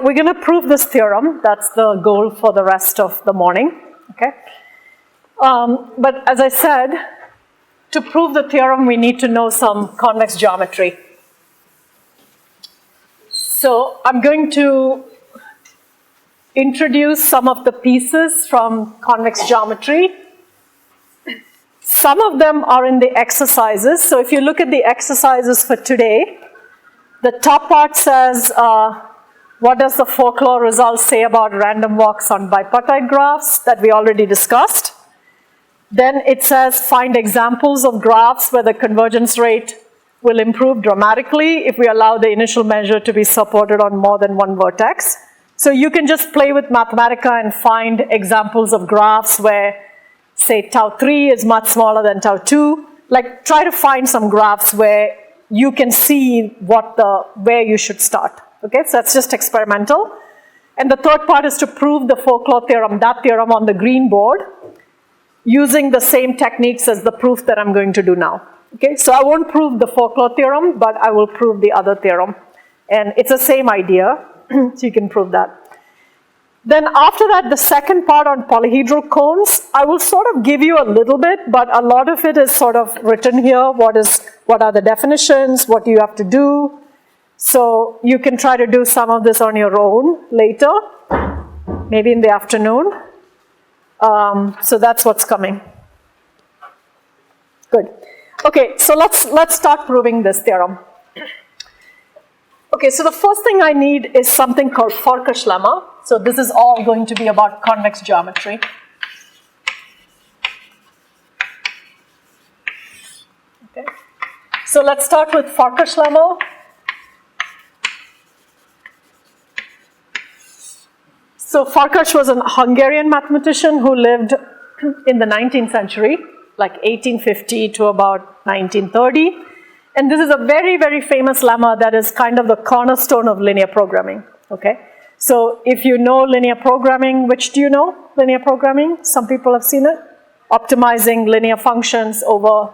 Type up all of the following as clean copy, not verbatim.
we're going to prove this theorem. That's the goal for the rest of the morning. Okay. But as I said, to prove the theorem, we need to know some convex geometry. So I'm going to introduce some of the pieces from convex geometry. Some of them are in the exercises. So if you look at the exercises for today, the top part says, what does the folklore results say about random walks on bipartite graphs that we already discussed? Then it says, find examples of graphs where the convergence rate will improve dramatically if we allow the initial measure to be supported on more than one vertex. So you can just play with Mathematica and find examples of graphs where, say, tau 3 is much smaller than tau 2. Like, try to find some graphs where you can see where you should start. Okay, so that's just experimental. And the third part is to prove the folklore theorem, that theorem on the green board, using the same techniques as the proof that I'm going to do now. Okay, so I won't prove the folklore theorem, but I will prove the other theorem. And it's the same idea, so you can prove that. Then after that, the second part on polyhedral cones, I will sort of give you a little bit, but a lot of it is sort of written here. What are the definitions? What do you have to do? So you can try to do some of this on your own later, maybe in the afternoon. So that's what's coming. Good. Okay, so let's start proving this theorem. Okay, so the first thing I need is something called Farkas lemma. So this is all going to be about convex geometry. Okay, so let's start with Farkas lemma. So Farkas was a Hungarian mathematician who lived in the 19th century, like 1850 to about 1930. And this is a very, very famous lemma that is kind of the cornerstone of linear programming. Okay, so if you know linear programming, which do you know linear programming? Some people have seen it. Optimizing linear functions over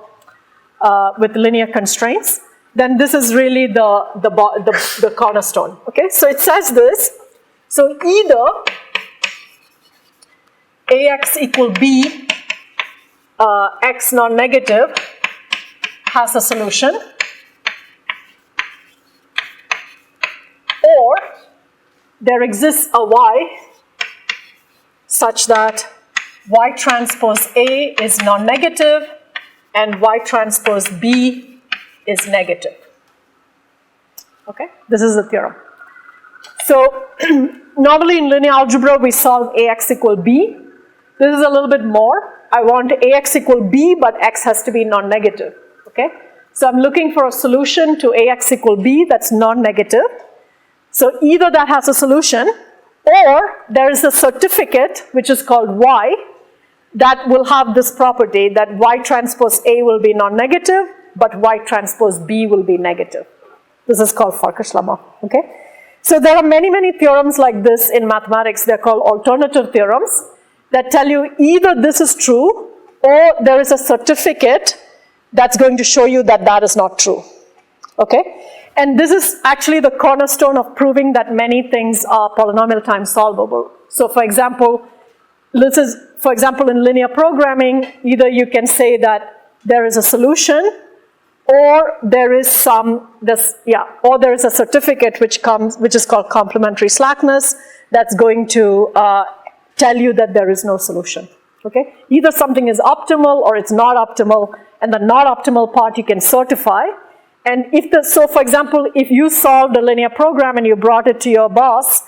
with linear constraints. Then this is really the cornerstone. Okay, so it says this. So either AX equal B, X non-negative, has a solution, or there exists a Y such that Y transpose A is non-negative and Y transpose B is negative. Okay, this is the theorem. So normally in linear algebra we solve AX equal B. This is a little bit more. I want AX equal B, but X has to be non-negative. Okay, so I'm looking for a solution to AX equal B that's non-negative. So either that has a solution, or there is a certificate which is called Y that will have this property that Y transpose A will be non-negative, but Y transpose B will be negative. This is called Farkas lemma. Okay, so there are many, many theorems like this in mathematics. They're called alternative theorems that tell you either this is true or there is a certificate that's going to show you that that is not true. Okay, and this is actually the cornerstone of proving that many things are polynomial time solvable. So for example, this is, for example, in linear programming, either you can say that there is a solution, or there is or there is a certificate which is called complementary slackness that's going to tell you that there is no solution. Okay, either something is optimal or it's not optimal, and the not optimal part you can certify. And so for example, if you solved a linear program and you brought it to your boss,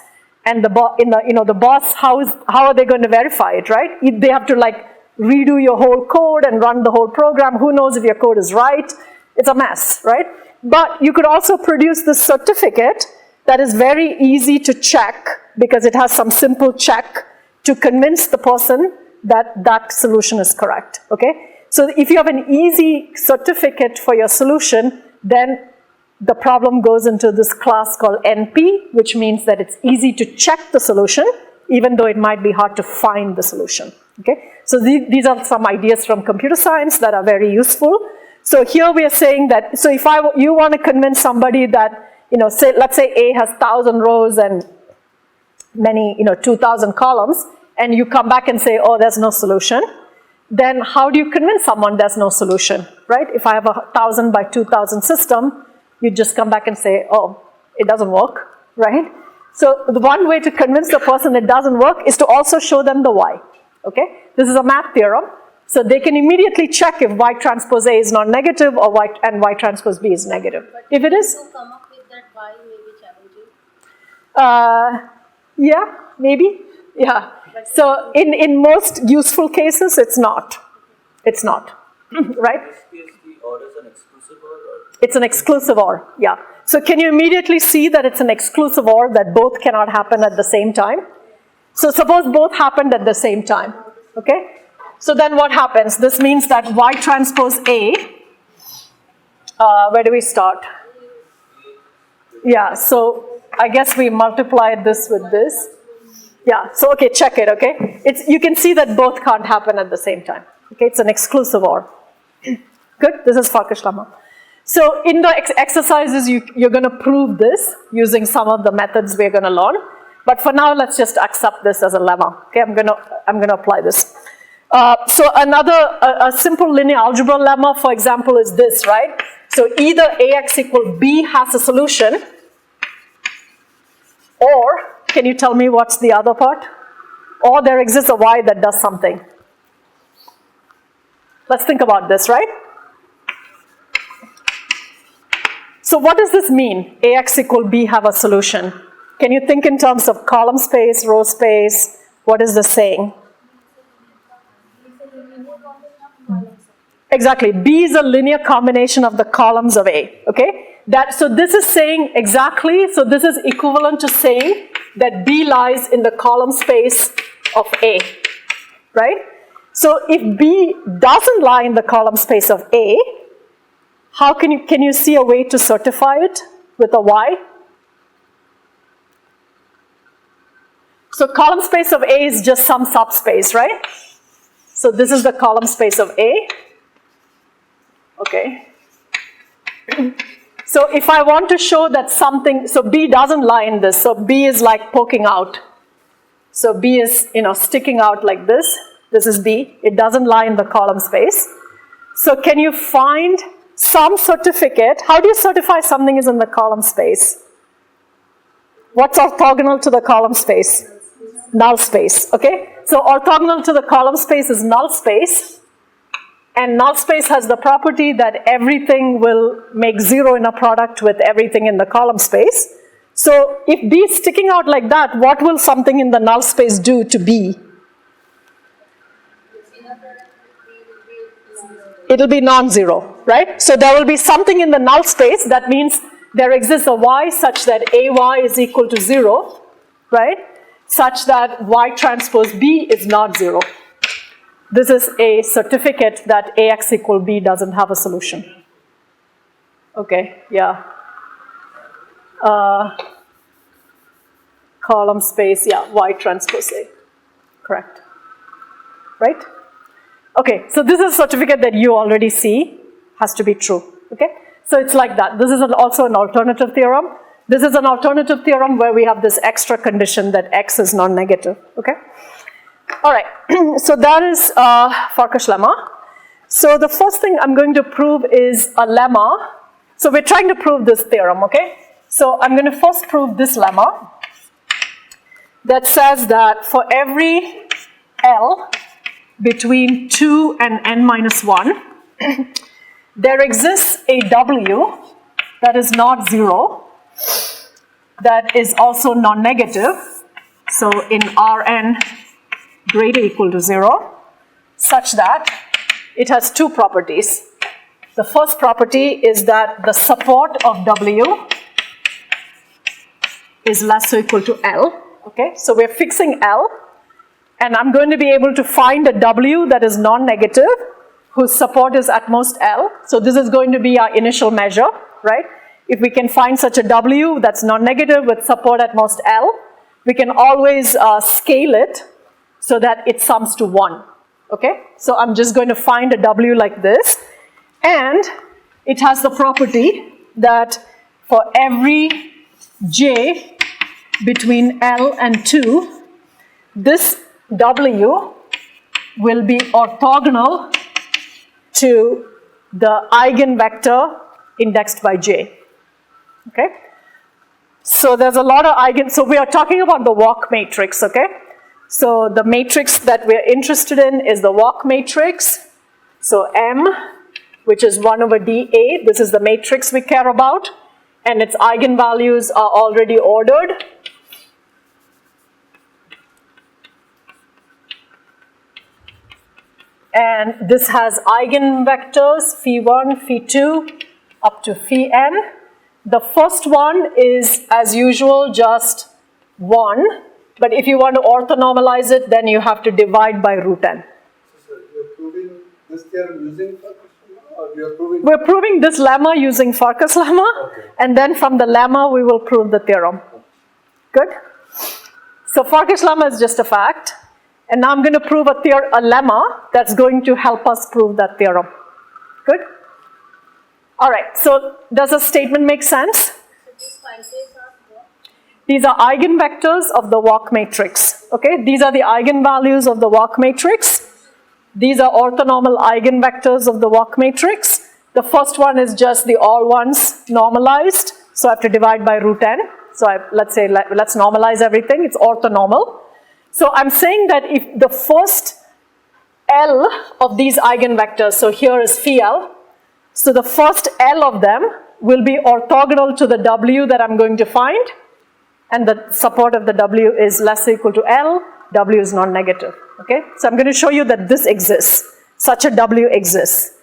and the boss, how are they going to verify it, right? They have to like redo your whole code and run the whole program. Who knows if your code is right? It's a mess, right? But you could also produce this certificate that is very easy to check because it has some simple check to convince the person that that solution is correct. Okay, so if you have an easy certificate for your solution, then the problem goes into this class called NP, which means that it's easy to check the solution, even though it might be hard to find the solution. Okay, so these are some ideas from computer science that are very useful. So here we are saying that, so if you want to convince somebody that, let's say A has 1,000 rows and many, 2,000 columns, and you come back and say, oh, there's no solution, then how do you convince someone there's no solution, right? If I have a 1,000 by 2,000 system, you just come back and say, oh, it doesn't work, right? So the one way to convince the person it doesn't work is to also show them the why, okay? This is a math theorem, so they can immediately check if Y transpose A is non-negative or Y transpose B is negative. But if it is, to come up with that Y may be challenging. Yeah, maybe, yeah. So in most useful cases, it's not. It's not, right? Is the OR is an exclusive OR? It's an exclusive OR, yeah. So can you immediately see that it's an exclusive OR, that both cannot happen at the same time? So suppose both happened at the same time, okay? So then what happens? This means that Y transpose A, where do we start? Yeah, so I guess we multiplied this with this. Yeah, so okay, check it, okay? You can see that both can't happen at the same time. Okay, it's an exclusive OR. Good, this is Farkas lemma. So in the exercises, you're going to prove this using some of the methods we're going to learn. But for now, let's just accept this as a lemma. Okay, I'm going to apply this. So a simple linear algebra lemma, for example, is this, right? So either AX equal B has a solution, or, can you tell me what's the other part? Or there exists a Y that does something. Let's think about this, right? So what does this mean? AX equal B have a solution. Can you think in terms of column space, row space? What is this saying? Exactly. B is a linear combination of the columns of A. Okay? So this is saying exactly, so this is equivalent to saying that B lies in the column space of A. Right? So if B doesn't lie in the column space of A, how can you see a way to certify it with a Y? So column space of A is just some subspace, right? So this is the column space of A. Okay. So if I want to show that something, so B doesn't lie in this, so B is like poking out. So B is, sticking out like this. This is B. It doesn't lie in the column space. So can you find some certificate? How do you certify something is in the column space? What's orthogonal to the column space? Null space, okay? So orthogonal to the column space is null space. And null space has the property that everything will make 0 in a product with everything in the column space. So if B is sticking out like that, what will something in the null space do to B? It'll be non-zero, right? So there will be something in the null space. That means there exists a Y such that AY is equal to 0, right? Such that Y transpose B is not 0. This is a certificate that AX equal B doesn't have a solution. Okay, yeah. Column space, yeah, Y transpose A. Correct. Right? Okay, so this is a certificate that you already see has to be true. Okay? So it's like that. This is also an alternative theorem. This is an alternative theorem where we have this extra condition that X is non-negative. Okay? All right, so that is Farkas lemma. So the first thing I'm going to prove is a lemma. So we're trying to prove this theorem, okay? So I'm going to first prove this lemma that says that for every L between 2 and n minus 1, there exists a W that is not 0, that is also non-negative. So in Rn greater equal to 0, such that it has two properties. The first property is that the support of W is less or equal to L. Okay, so we're fixing L, and I'm going to be able to find a W that is non-negative, whose support is at most L. So this is going to be our initial measure, right? If we can find such a W that's non-negative with support at most L, we can always scale it so that it sums to 1, okay? So I'm just going to find a W like this, and it has the property that for every J between L and 2, this W will be orthogonal to the eigenvector indexed by J. Okay? So there's a lot of so we are talking about the walk matrix, okay? So the matrix that we're interested in is the walk matrix. So M, which is 1 over dA, this is the matrix we care about, and its eigenvalues are already ordered. And this has eigenvectors, phi1, phi2, up to phi n. The first one is, as usual, just 1. But if you want to orthonormalize it, then you have to divide by root n. So you're proving this theorem using Farkas lemma, or you're proving? We're proving this lemma using Farkas lemma, Okay. and then from the lemma we will prove the theorem. Good? So Farkas lemma is just a fact. And now I'm going to prove a lemma that's going to help us prove that theorem. Good? All right, so does the statement make sense? So these quantities are what? These are eigenvectors of the walk matrix. Okay, these are the eigenvalues of the walk matrix. These are orthonormal eigenvectors of the walk matrix. The first one is just the all ones normalized, so I have to divide by root n. So let's normalize everything, it's orthonormal. So I'm saying that if the first L of these eigenvectors, so here is phi L, so the first L of them will be orthogonal to the W that I'm going to find, and the support of the W is less or equal to L, W is non-negative, okay? So I'm going to show you that this exists, such a W exists.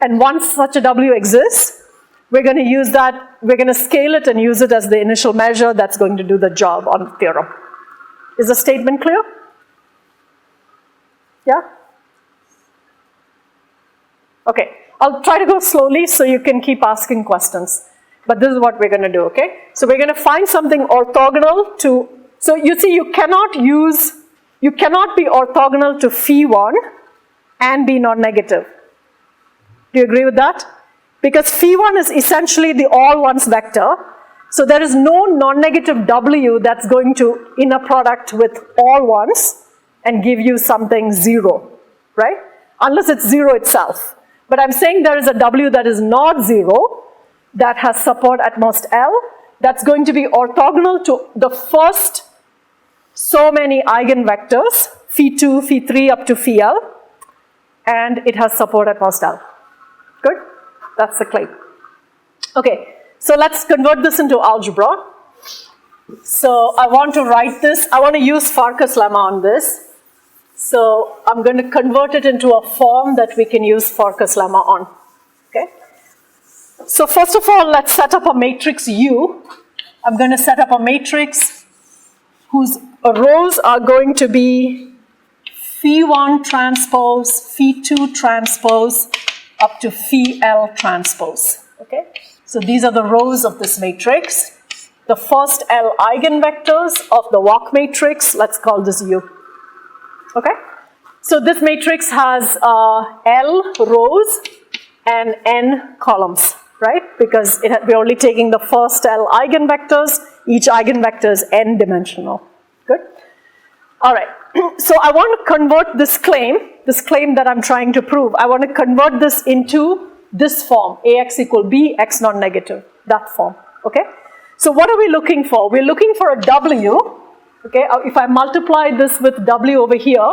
And once such a W exists, we're going to use that, we're going to scale it and use it as the initial measure that's going to do the job on the theorem. Is the statement clear? Yeah? Okay, I'll try to go slowly so you can keep asking questions. But this is what we're going to do, okay? So we're going to find something orthogonal to, so you see you cannot be orthogonal to phi1 and be non-negative. Do you agree with that? Because phi1 is essentially the all ones vector. So there is no non-negative W that's going to inner product with all ones and give you something 0, right? Unless it's 0 itself. But I'm saying there is a W that is not 0, that has support at most L, that's going to be orthogonal to the first so many eigenvectors, phi2, phi3 up to phi L, and it has support at most L. Good? That's the claim. Okay. So let's convert this into algebra. So I want to write this, I want to use Farkas lemma on this. So I'm going to convert it into a form that we can use Farkas lemma on. Okay? So first of all, let's set up a matrix U. I'm going to set up a matrix whose rows are going to be phi1 transpose, phi2 transpose, up to phi L transpose. Okay? So these are the rows of this matrix. The first L eigenvectors of the walk matrix, let's call this U. Okay? So this matrix has L rows and N columns, right? Because we're only taking the first L eigenvectors. Each eigenvector is N dimensional. Good? All right. So I want to convert this claim that I'm trying to prove, I want to convert this into this form, Ax equal B, X non-negative, that form, okay? So what are we looking for? We're looking for a W, okay? If I multiply this with W over here,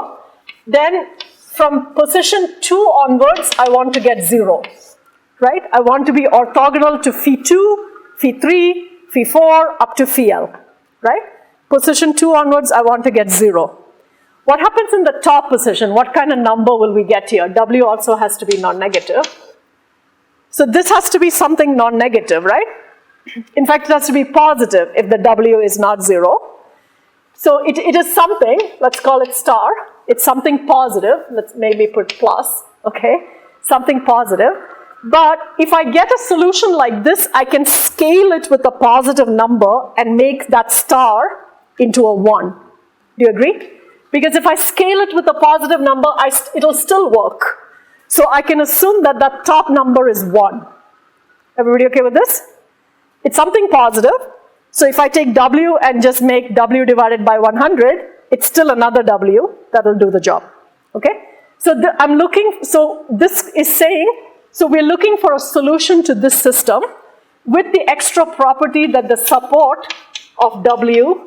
then from position 2 onwards, I want to get 0, right? I want to be orthogonal to phi2, phi3, phi4, up to phi L, right? Position 2 onwards, I want to get 0. What happens in the top position? What kind of number will we get here? W also has to be non-negative. So this has to be something non-negative, right? In fact, it has to be positive if the W is not 0. So it is something, let's call it star. It's something positive. Let's maybe put plus, okay? Something positive. But if I get a solution like this, I can scale it with a positive number and make that star into a 1. Do you agree? Because if I scale it with a positive number, it'll still work. So I can assume that that top number is 1. Everybody okay with this? It's something positive, So if I take W and just make W divided by 100, it's still another W that will do the job, okay? So I'm looking, so this is saying, so we're looking for a solution to this system with the extra property that the support of W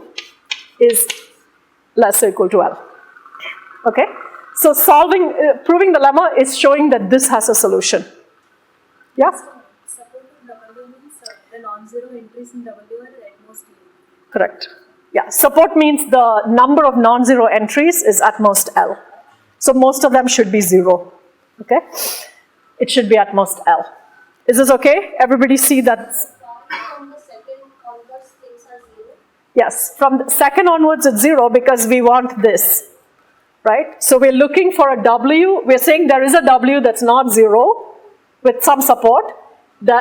is less or equal to L, okay? So proving the lemma is showing that this has a solution. Yeah? Support of W means the non-zero entries in W are at most L. Correct. Yeah, support means the number of non-zero entries is at most L. So most of them should be 0, okay? It should be at most L. Is this okay? Everybody see that? From the second onwards, things are 0. Yes, from the second onwards it's 0 because we want this, right? So we're looking for a W. We're saying there is a W that's not 0 with some support,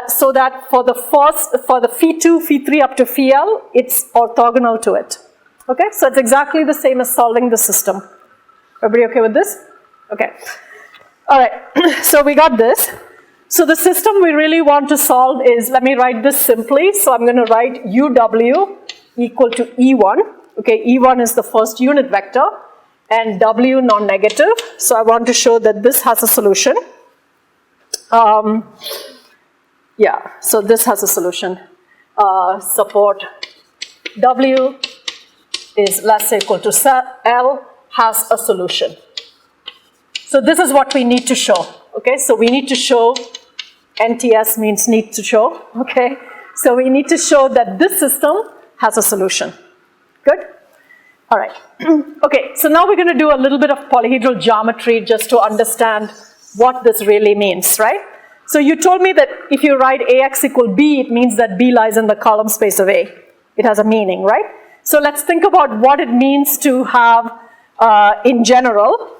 so that for the phi2, phi3 up to phi L, it's orthogonal to it. Okay, so it's exactly the same as solving the system. Everybody okay with this? Okay. All right, so we got this. So the system we really want to solve is, let me write this simply. So I'm going to write UW equal to E1. Okay, E1 is the first unit vector and W non-negative. So I want to show that this has a solution. Yeah, so this has a solution. Support W is less or equal to L has a solution. So this is what we need to show, okay? So we need to show, NTS means need to show, okay? So we need to show that this system has a solution. Good? All right. Okay, so now we're going to do a little bit of polyhedral geometry just to understand what this really means, right? So you told me that if you write AX equal B, it means that B lies in the column space of A. It has a meaning, right? So let's think about what it means to have, in general,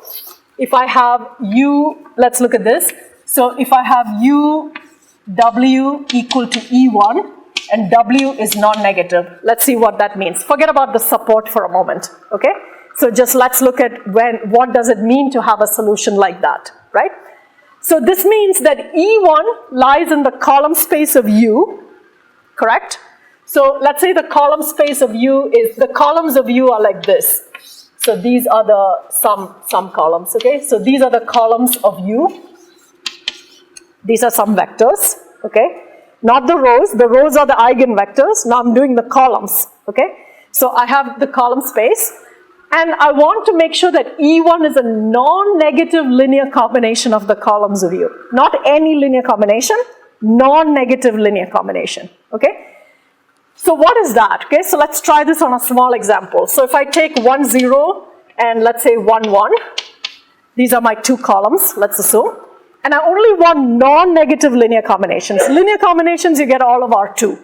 if I have U, let's look at this. So if I have U, W equal to E1, and W is non-negative, let's see what that means. Forget about the support for a moment, okay? So just let's look at what does it mean to have a solution like that, right? So this means that E1 lies in the column space of U, correct? So let's say the column space of U is, the columns of U are like this. So these are the some columns, okay? So these are the columns of U. These are some vectors, okay? Not the rows are the eigenvectors. Now I'm doing the columns, okay? So I have the column space, and I want to make sure that E1 is a non-negative linear combination of the columns of U. Not any linear combination, non-negative linear combination, okay? So what is that? Okay, so let's try this on a small example. So if I take 1, 0, and let's say 1, 1, these are my two columns, let's assume, and I only want non-negative linear combinations. Linear combinations, you get all of R2,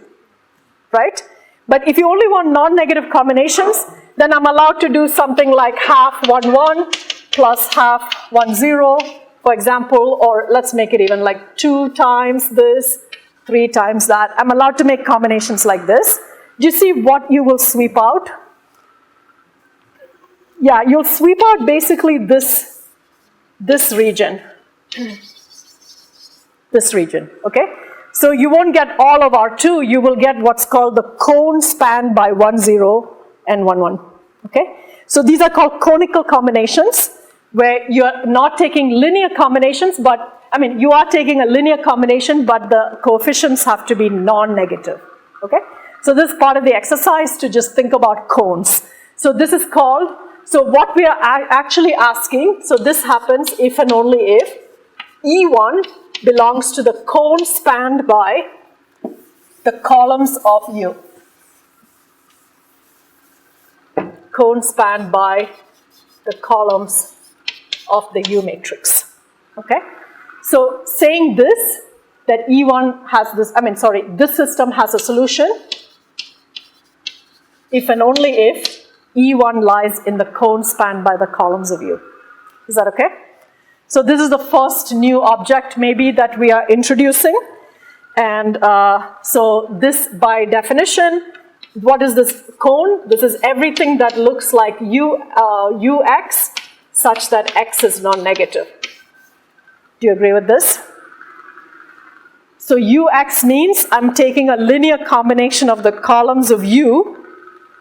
right? But if you only want non-negative combinations, then I'm allowed to do something like half 1, 1 plus half 1, 0, for example, or let's make it even like 2 times this, 3 times that. I'm allowed to make combinations like this. Do you see what you will sweep out? Yeah, you'll sweep out basically this region. This region, okay? So you won't get all of R2, you will get what's called the cone spanned by 1, 0 and 1, 1, okay? So these are called conical combinations, where you're not taking linear combinations, but I mean, you are taking a linear combination, but the coefficients have to be non-negative, okay? So this is part of the exercise to just think about cones. So this is called, so what we are actually asking, so this happens if and only if E1 belongs to the cone spanned by the columns of U. Cone spanned by the columns of the U matrix, okay? So saying this, that E1 has this, this system has a solution if and only if E1 lies in the cone spanned by the columns of U. Is that okay? So this is the first new object maybe that we are introducing. And so this by definition, what is this cone? This is everything that looks like Ux such that X is non-negative. Do you agree with this? So ux means I'm taking a linear combination of the columns of u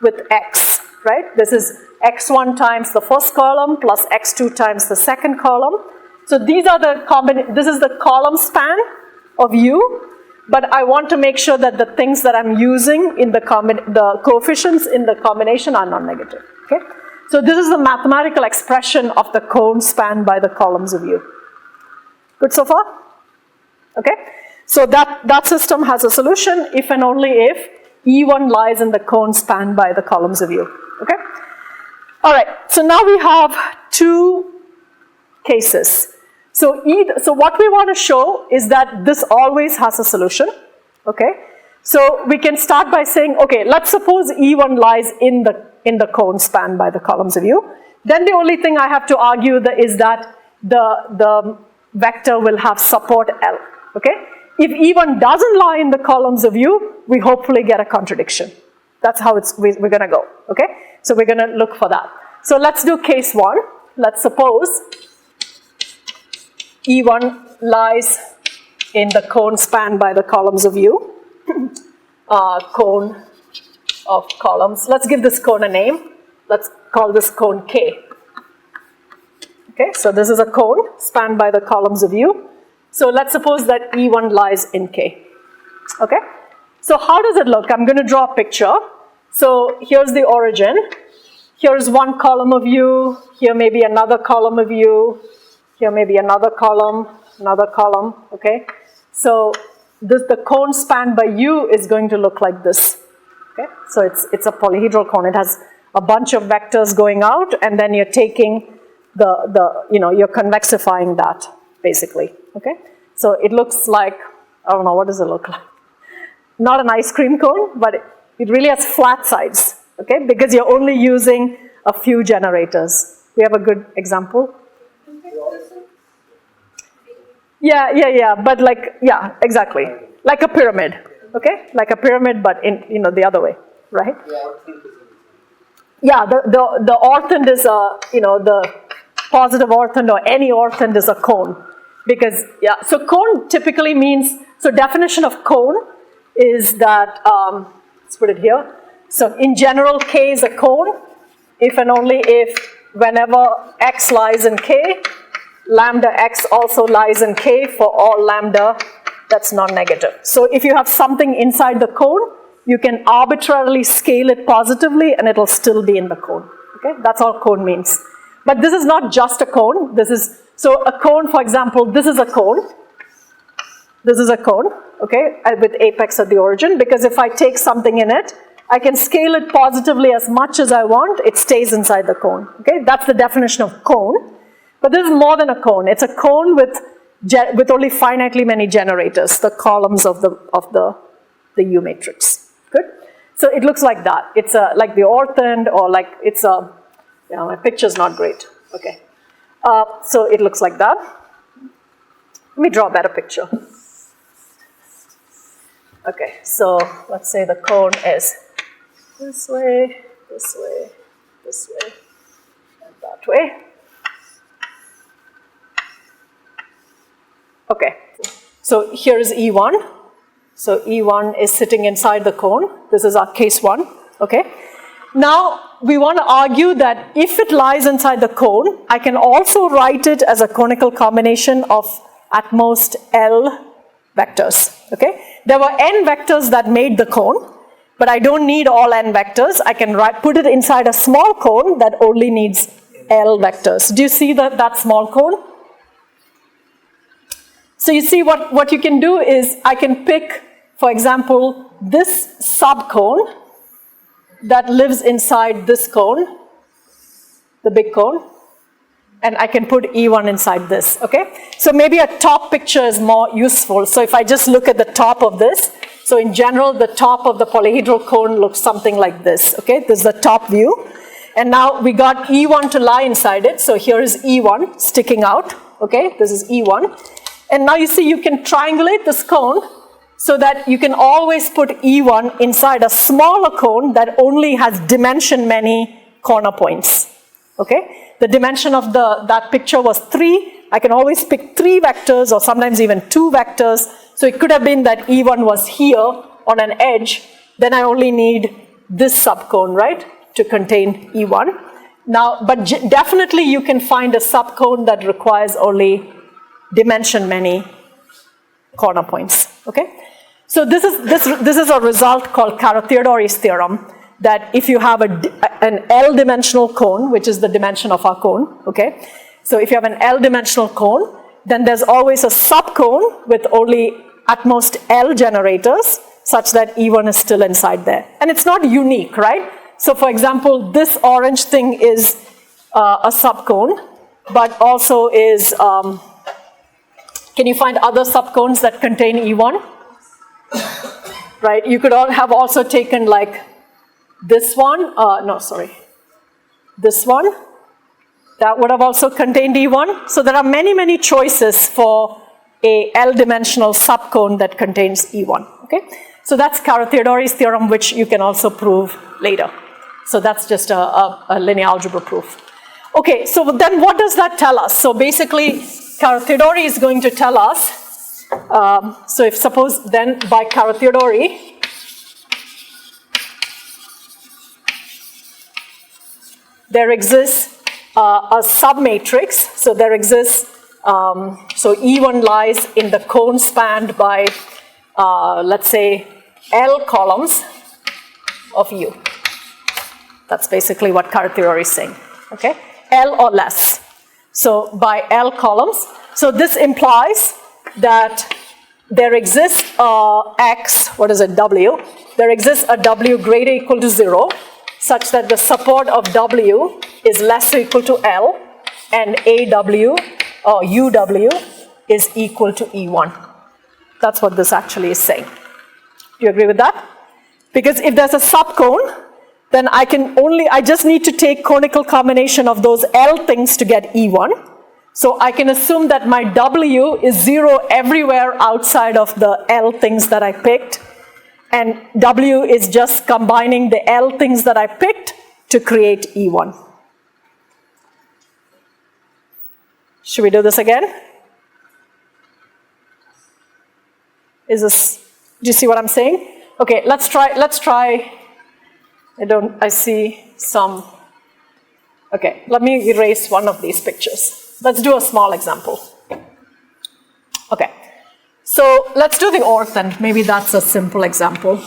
with x, right? This is x1 times the first column plus x2 times the second column. So these are this is the column span of u, but I want to make sure that the things that I'm using in the coefficients in the combination are non-negative, okay? So this is the mathematical expression of the cone spanned by the columns of u. Good so far? Okay? So that system has a solution if and only if E1 lies in the cone spanned by the columns of u. Okay? All right, so now we have two cases. So what we want to show is that this always has a solution. Okay? So we can start by saying, okay, let's suppose E1 lies in the cone spanned by the columns of u. Then the only thing I have to argue is that the vector will have support L. Okay? If E1 doesn't lie in the columns of u, we hopefully get a contradiction. That's how we're going to go. Okay? So we're going to look for that. So let's do case 1. Let's suppose E1 lies in the cone spanned by the columns of u. Cone of columns. Let's give this cone a name. Let's call this cone K. Okay, so this is a cone spanned by the columns of u. So let's suppose that E1 lies in K. Okay, so how does it look? I'm going to draw a picture. So here's the origin. Here's one column of u. Here may be another column of u. Here may be another column. Okay, so the cone spanned by u is going to look like this. Okay, so it's a polyhedral cone. It has a bunch of vectors going out, and then you're taking you're convexifying that basically. Okay, so it looks like, I don't know, what does it look like? Not an ice cream cone, but it really has flat sides. Okay, because you're only using a few generators. We have a good example. Yeah, but exactly. Like a pyramid, okay? Like a pyramid, but in, the other way, right? Yeah, the orthant is the positive orthant or any orthant is a cone. Because, so cone typically means, so definition of cone is that, let's put it here. So in general, K is a cone, if and only if whenever X lies in K, lambda X also lies in K for all lambda that's non-negative. So if you have something inside the cone, you can arbitrarily scale it positively and it'll still be in the cone. Okay, that's all cone means. But this is not just a cone. So a cone, for example, this is a cone. This is a cone, okay, with apex at the origin, because if I take something in it, I can scale it positively as much as I want, it stays inside the cone. Okay, that's the definition of cone. But this is more than a cone. It's a cone with only finitely many generators, the columns of the U matrix. Good. So it looks like that. It's like the orthant, or like it's a. My picture's not great. Okay. So it looks like that. Let me draw a better picture. Okay. So let's say the cone is this way, this way, this way, and that way. Okay, so here is E1. So E1 is sitting inside the cone. This is our case 1, okay? Now, we want to argue that if it lies inside the cone, I can also write it as a conical combination of at most L vectors, okay? There were N vectors that made the cone, but I don't need all N vectors. I can put it inside a small cone that only needs L vectors. Do you see that small cone? So you see what you can do is I can pick, for example, this subcone that lives inside this cone, the big cone, and I can put E1 inside this, okay? So maybe a top picture is more useful. So if I just look at the top of this, so in general, the top of the polyhedral cone looks something like this, okay? This is the top view. And now we got E1 to lie inside it. So here is E1 sticking out, okay? This is E1. And now you see you can triangulate this cone so that you can always put E1 inside a smaller cone that only has dimension many corner points. Okay? The dimension of that picture was 3. I can always pick 3 vectors or sometimes even 2 vectors. So it could have been that E1 was here on an edge. Then I only need this subcone, right, to contain E1. Now, but definitely you can find a subcone that requires only dimension many corner points, okay? So this is a result called Carathéodory's theorem, that if you have an L-dimensional cone, which is the dimension of our cone, okay? So if you have an L-dimensional cone, then there's always a subcone with only at most L generators, such that E1 is still inside there. And it's not unique, right? So for example, this orange thing is a subcone, but also is, can you find other subcones that contain E1? Right, you could have also taken like this one, this one, that would have also contained E1. So there are many, many choices for a L-dimensional subcone that contains E1, okay? So that's Carathéodory's theorem, which you can also prove later. So that's just a linear algebra proof. Okay, so then what does that tell us? So basically, Carathéodory is going to tell us, so if suppose then by Carathéodory, there exists a submatrix. So there exists, so E1 lies in the cone spanned by, let's say, L columns of U. That's basically what Carathéodory is saying, okay? L or less. So by L columns. So this implies that there exists X, what is it, W. There exists a W greater or equal to 0, such that the support of W is less or equal to L, and AW or UW is equal to E1. That's what this actually is saying. Do you agree with that? Because if there's a subcone, then I just need to take conical combination of those L things to get E1. So I can assume that my W is 0 everywhere outside of the L things that I picked. And W is just combining the L things that I picked to create E1. Should we do this again? Do you see what I'm saying? Okay, let's try, I see some, okay, let me erase one of these pictures. Let's do a small example. Okay, so let's do the orthen. Maybe that's a simple example.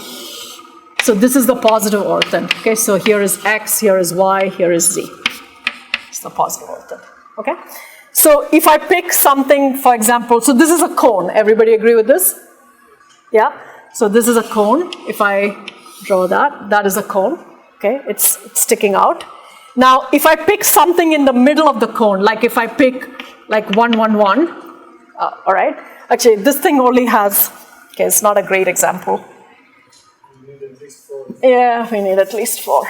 So this is the positive orthen. Okay, so here is X, here is Y, here is Z. It's the positive orthen. Okay, so if I pick something, for example, so this is a cone. Everybody agree with this? Yeah, so this is a cone. If I draw that, that is a cone. Okay, it's sticking out. Now, if I pick something in the middle of the cone, like if I pick like 1, 1, 1, all right. Actually, this thing only has, okay, it's not a great example. We need at least 4. Yeah, we need at least 4.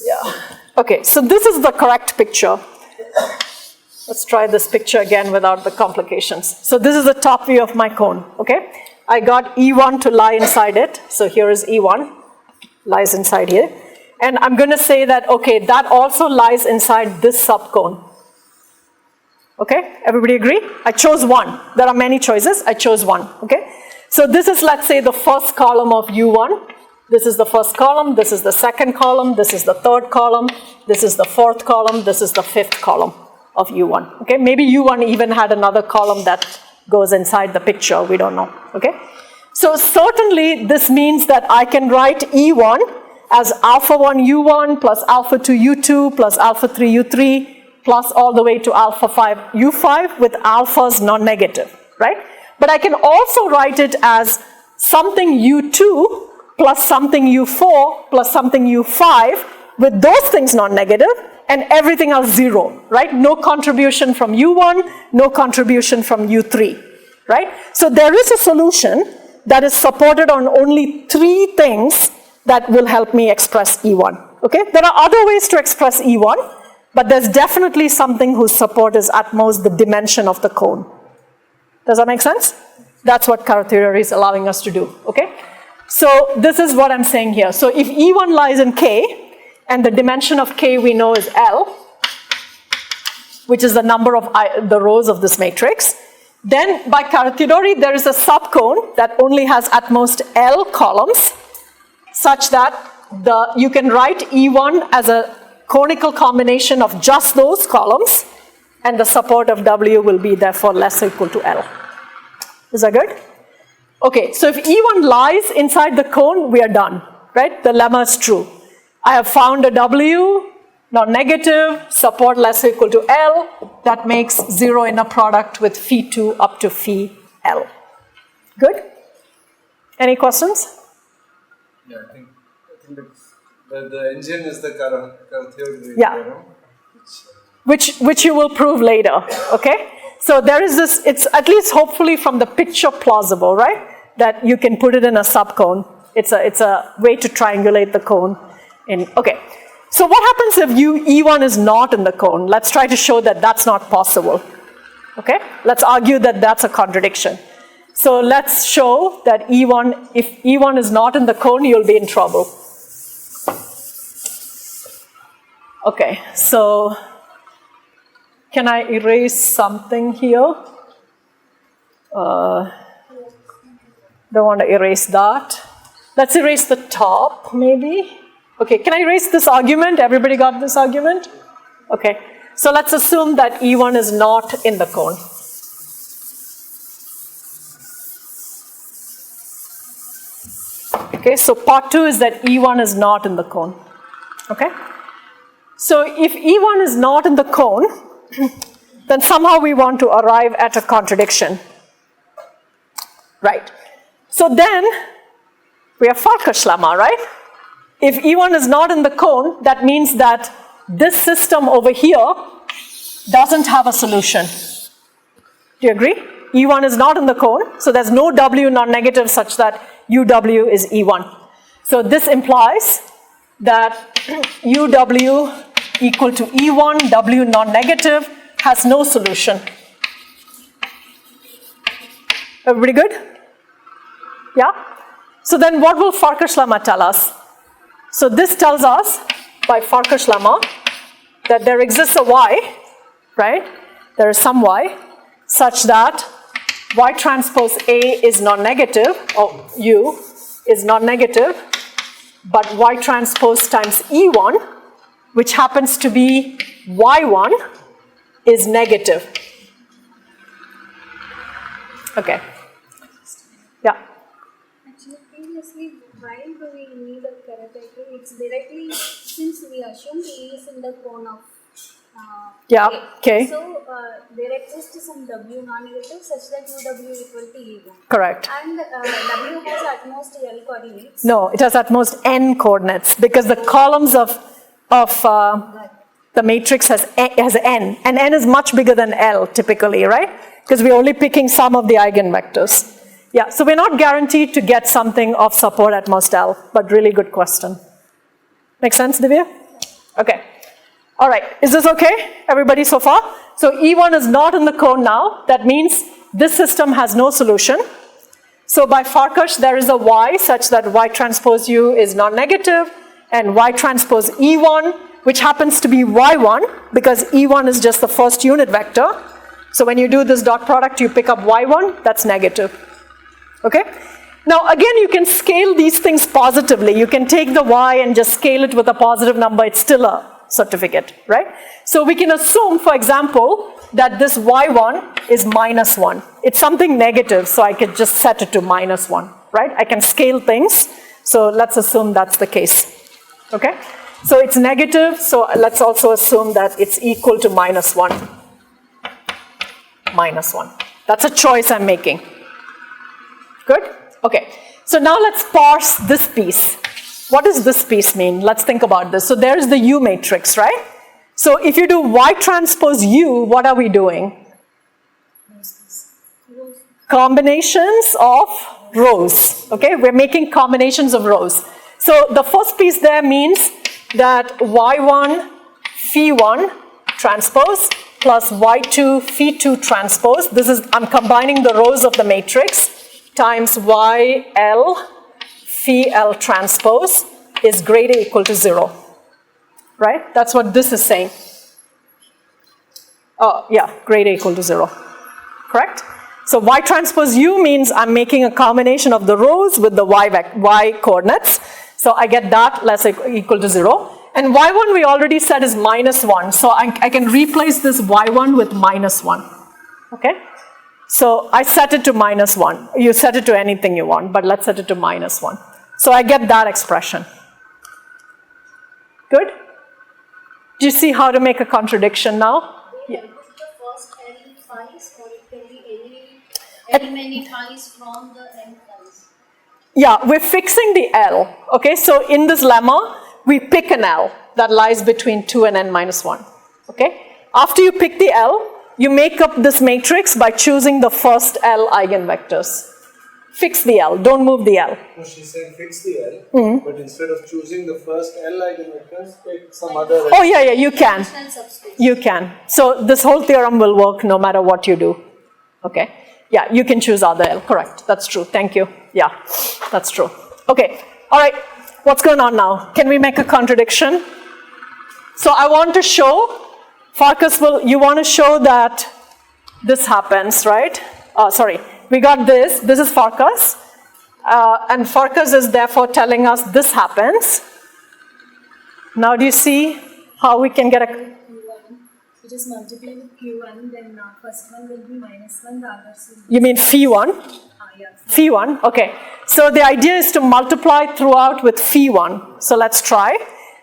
Yeah. Okay, so this is the correct picture. Let's try this picture again without the complications. So this is the top view of my cone, okay? I got E1 to lie inside it. So here is E1, lies inside here. And I'm going to say that, okay, that also lies inside this subcone. Okay, everybody agree? I chose one. There are many choices. I chose one, okay? So this is, let's say, the first column of U1. This is the first column. This is the second column. This is the third column. This is the fourth column. This is the fifth column of U1. Okay, maybe U1 even had another column that goes inside the picture. We don't know, okay? So certainly this means that I can write E1 as alpha 1 U1 plus alpha 2 U2 plus alpha 3 U3 plus all the way to alpha 5 U5 with alphas non-negative, right? But I can also write it as something U2 plus something U4 plus something U5 with those things non-negative and everything else 0, right? No contribution from U1, no contribution from U3, right? So there is a solution that is supported on only 3 things that will help me express E1, okay? There are other ways to express E1, but there's definitely something whose support is at most the dimension of the cone. Does that make sense? That's what Carathéodory is allowing us to do, okay? So this is what I'm saying here. So if E1 lies in K, and the dimension of K we know is L, which is the number of the rows of this matrix. Then by Carathéodory, there is a subcone that only has at most L columns, such that you can write E1 as a conical combination of just those columns, and the support of W will be therefore less or equal to L. Is that good? Okay, so if E1 lies inside the cone, we are done, right? The lemma is true. I have found a W, non-negative, support less or equal to L, that makes 0 inner product with phi2 up to phi L. Good? Any questions? Yeah, I think the engine is the Carathéodory theorem. Which you will prove later, okay? So there is this, it's at least hopefully from the picture plausible, right? That you can put it in a subcone. It's a way to triangulate the cone. Okay, so what happens if E1 is not in the cone? Let's try to show that that's not possible, okay? Let's argue that that's a contradiction. So let's show that E1, if E1 is not in the cone, you'll be in trouble. Okay, so can I erase something here? Don't want to erase that. Let's erase the top, maybe. Okay, can I erase this argument? Everybody got this argument? Okay, so let's assume that E1 is not in the cone. Okay, so part 2 is that E1 is not in the cone. Okay? So if E1 is not in the cone, then somehow we want to arrive at a contradiction. Right. So then we have Farkas lemma, right? If E1 is not in the cone, that means that this system over here doesn't have a solution. Do you agree? E1 is not in the cone, so there's no W non-negative such that UW is E1. So this implies that UW equal to E1, W non-negative, has no solution. Everybody good? Yeah? So then what will Farkas lemma tell us? So this tells us, by Farkas lemma, that there exists a Y, right? There is some Y, such that Y transpose A is non-negative, or U is non-negative, but Y transpose times E1, which happens to be Y1, is negative. Okay. Yeah. Actually, previously, why do we need a Carathéodory? It's directly, since we assume A is in the cone of yeah, A. okay. So, there exists some W non-negative such that UW equal to E1. Correct. And W has at most L coordinates. No, it has at most N coordinates because the columns of the matrix has N, and N is much bigger than L typically, right? Because we're only picking some of the eigenvectors. Yeah, so we're not guaranteed to get something of support at most L, but really good question. Make sense, Divya? Okay. All right, is this okay, everybody so far? So E1 is not in the cone now. That means this system has no solution. So by Farkas, there is a Y such that Y transpose U is non-negative, and Y transpose E1, which happens to be Y1, because E1 is just the first unit vector. So when you do this dot product, you pick up Y1, that's negative. Okay? Now again, you can scale these things positively. You can take the Y and just scale it with a positive number. It's still a certificate, right? So we can assume, for example, that this Y1 is -1. It's something negative, so I could just set it to -1, right? I can scale things, so let's assume that's the case, okay? So it's negative, so let's also assume that it's equal to -1. -1. That's a choice I'm making. Good? Okay, so now let's parse this piece. What does this piece mean? Let's think about this. So there's the U matrix, right? So if you do Y transpose U, what are we doing? Combinations of rows, okay? We're making combinations of rows. So the first piece there means that Y1 phi1 transpose plus Y2 phi2 transpose. This is, I'm combining the rows of the matrix times YL phi L transpose is greater or equal to 0, right? That's what this is saying. Yeah, grade A equal to 0. Correct? So y transpose u means I'm making a combination of the rows with the y coordinates. So I get that less equal to 0. And y1 we already said is minus 1. So I can replace this y1 with minus 1. Okay? So I set it to minus 1. You set it to anything you want, but let's set it to minus 1. So I get that expression. Good? Do you see how to make a contradiction now? Yeah. The first L5s, or it can be any many ties from the L5s. Yeah, we're fixing the L. Okay, so in this lemma, we pick an L that lies between 2 and n minus 1. Okay? After you pick the L, you make up this matrix by choosing the first L eigenvectors. Fix the L, don't move the L. No, she said fix the L, but instead of choosing the first L eigenvectors, pick some other L. Oh yeah, you can. Dimensional subspace. You can. So this whole theorem will work no matter what you do. Okay? Yeah, you can choose other L. Correct. That's true. Thank you. Yeah, that's true. Okay. All right. What's going on now? Can we make a contradiction? So I want to show, Farkas you want to show that this happens, right? Sorry. We got this. This is Farkas. And Farkas is therefore telling us this happens. Now do you see how we can get a... Q1. It is multiplied with Q1, then first one will be minus 1, the others will be... You mean phi1? Yeah. Phi1, okay. So the idea is to multiply throughout with phi1. So let's try.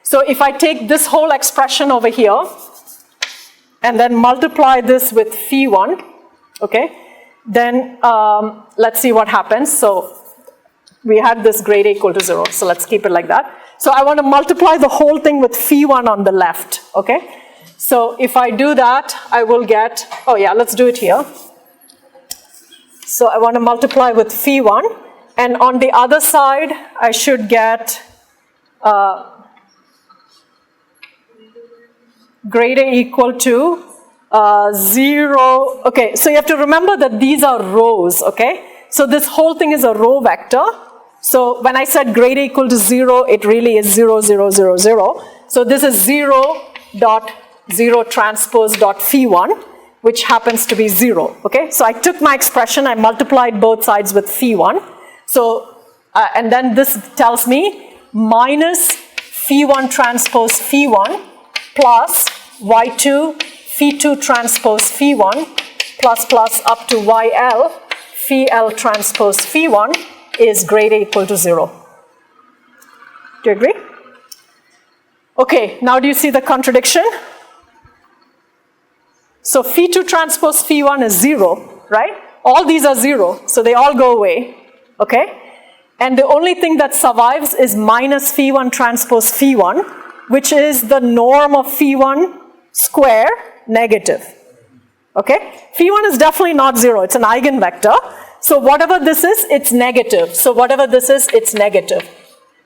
So if I take this whole expression over here, and then multiply this with phi1, okay, then let's see what happens. So we had this grade A equal to 0, so let's keep it like that. So I want to multiply the whole thing with phi1 on the left, okay? So if I do that, I will get, oh yeah, let's do it here. So I want to multiply with phi1, and on the other side, I should get grade A equal to 0. Okay, so you have to remember that these are rows, okay? So this whole thing is a row vector. So when I said grade A equal to 0, it really is 0, 0, 0, 0. So this is 0.0 transpose dot phi1, which happens to be 0, okay? So I took my expression, I multiplied both sides with phi1. So, and then this tells me minus phi1 transpose phi1 plus y2 phi2 transpose phi1 plus up to yl phi l transpose phi1 is grade A equal to 0. Do you agree? Okay, now do you see the contradiction? So phi2 transpose phi1 is 0, right? All these are 0, so they all go away, okay? And the only thing that survives is minus phi1 transpose phi1, which is the norm of phi1 square negative, okay? Phi1 is definitely not 0, it's an eigenvector. So whatever this is, it's negative. So whatever this is, it's negative.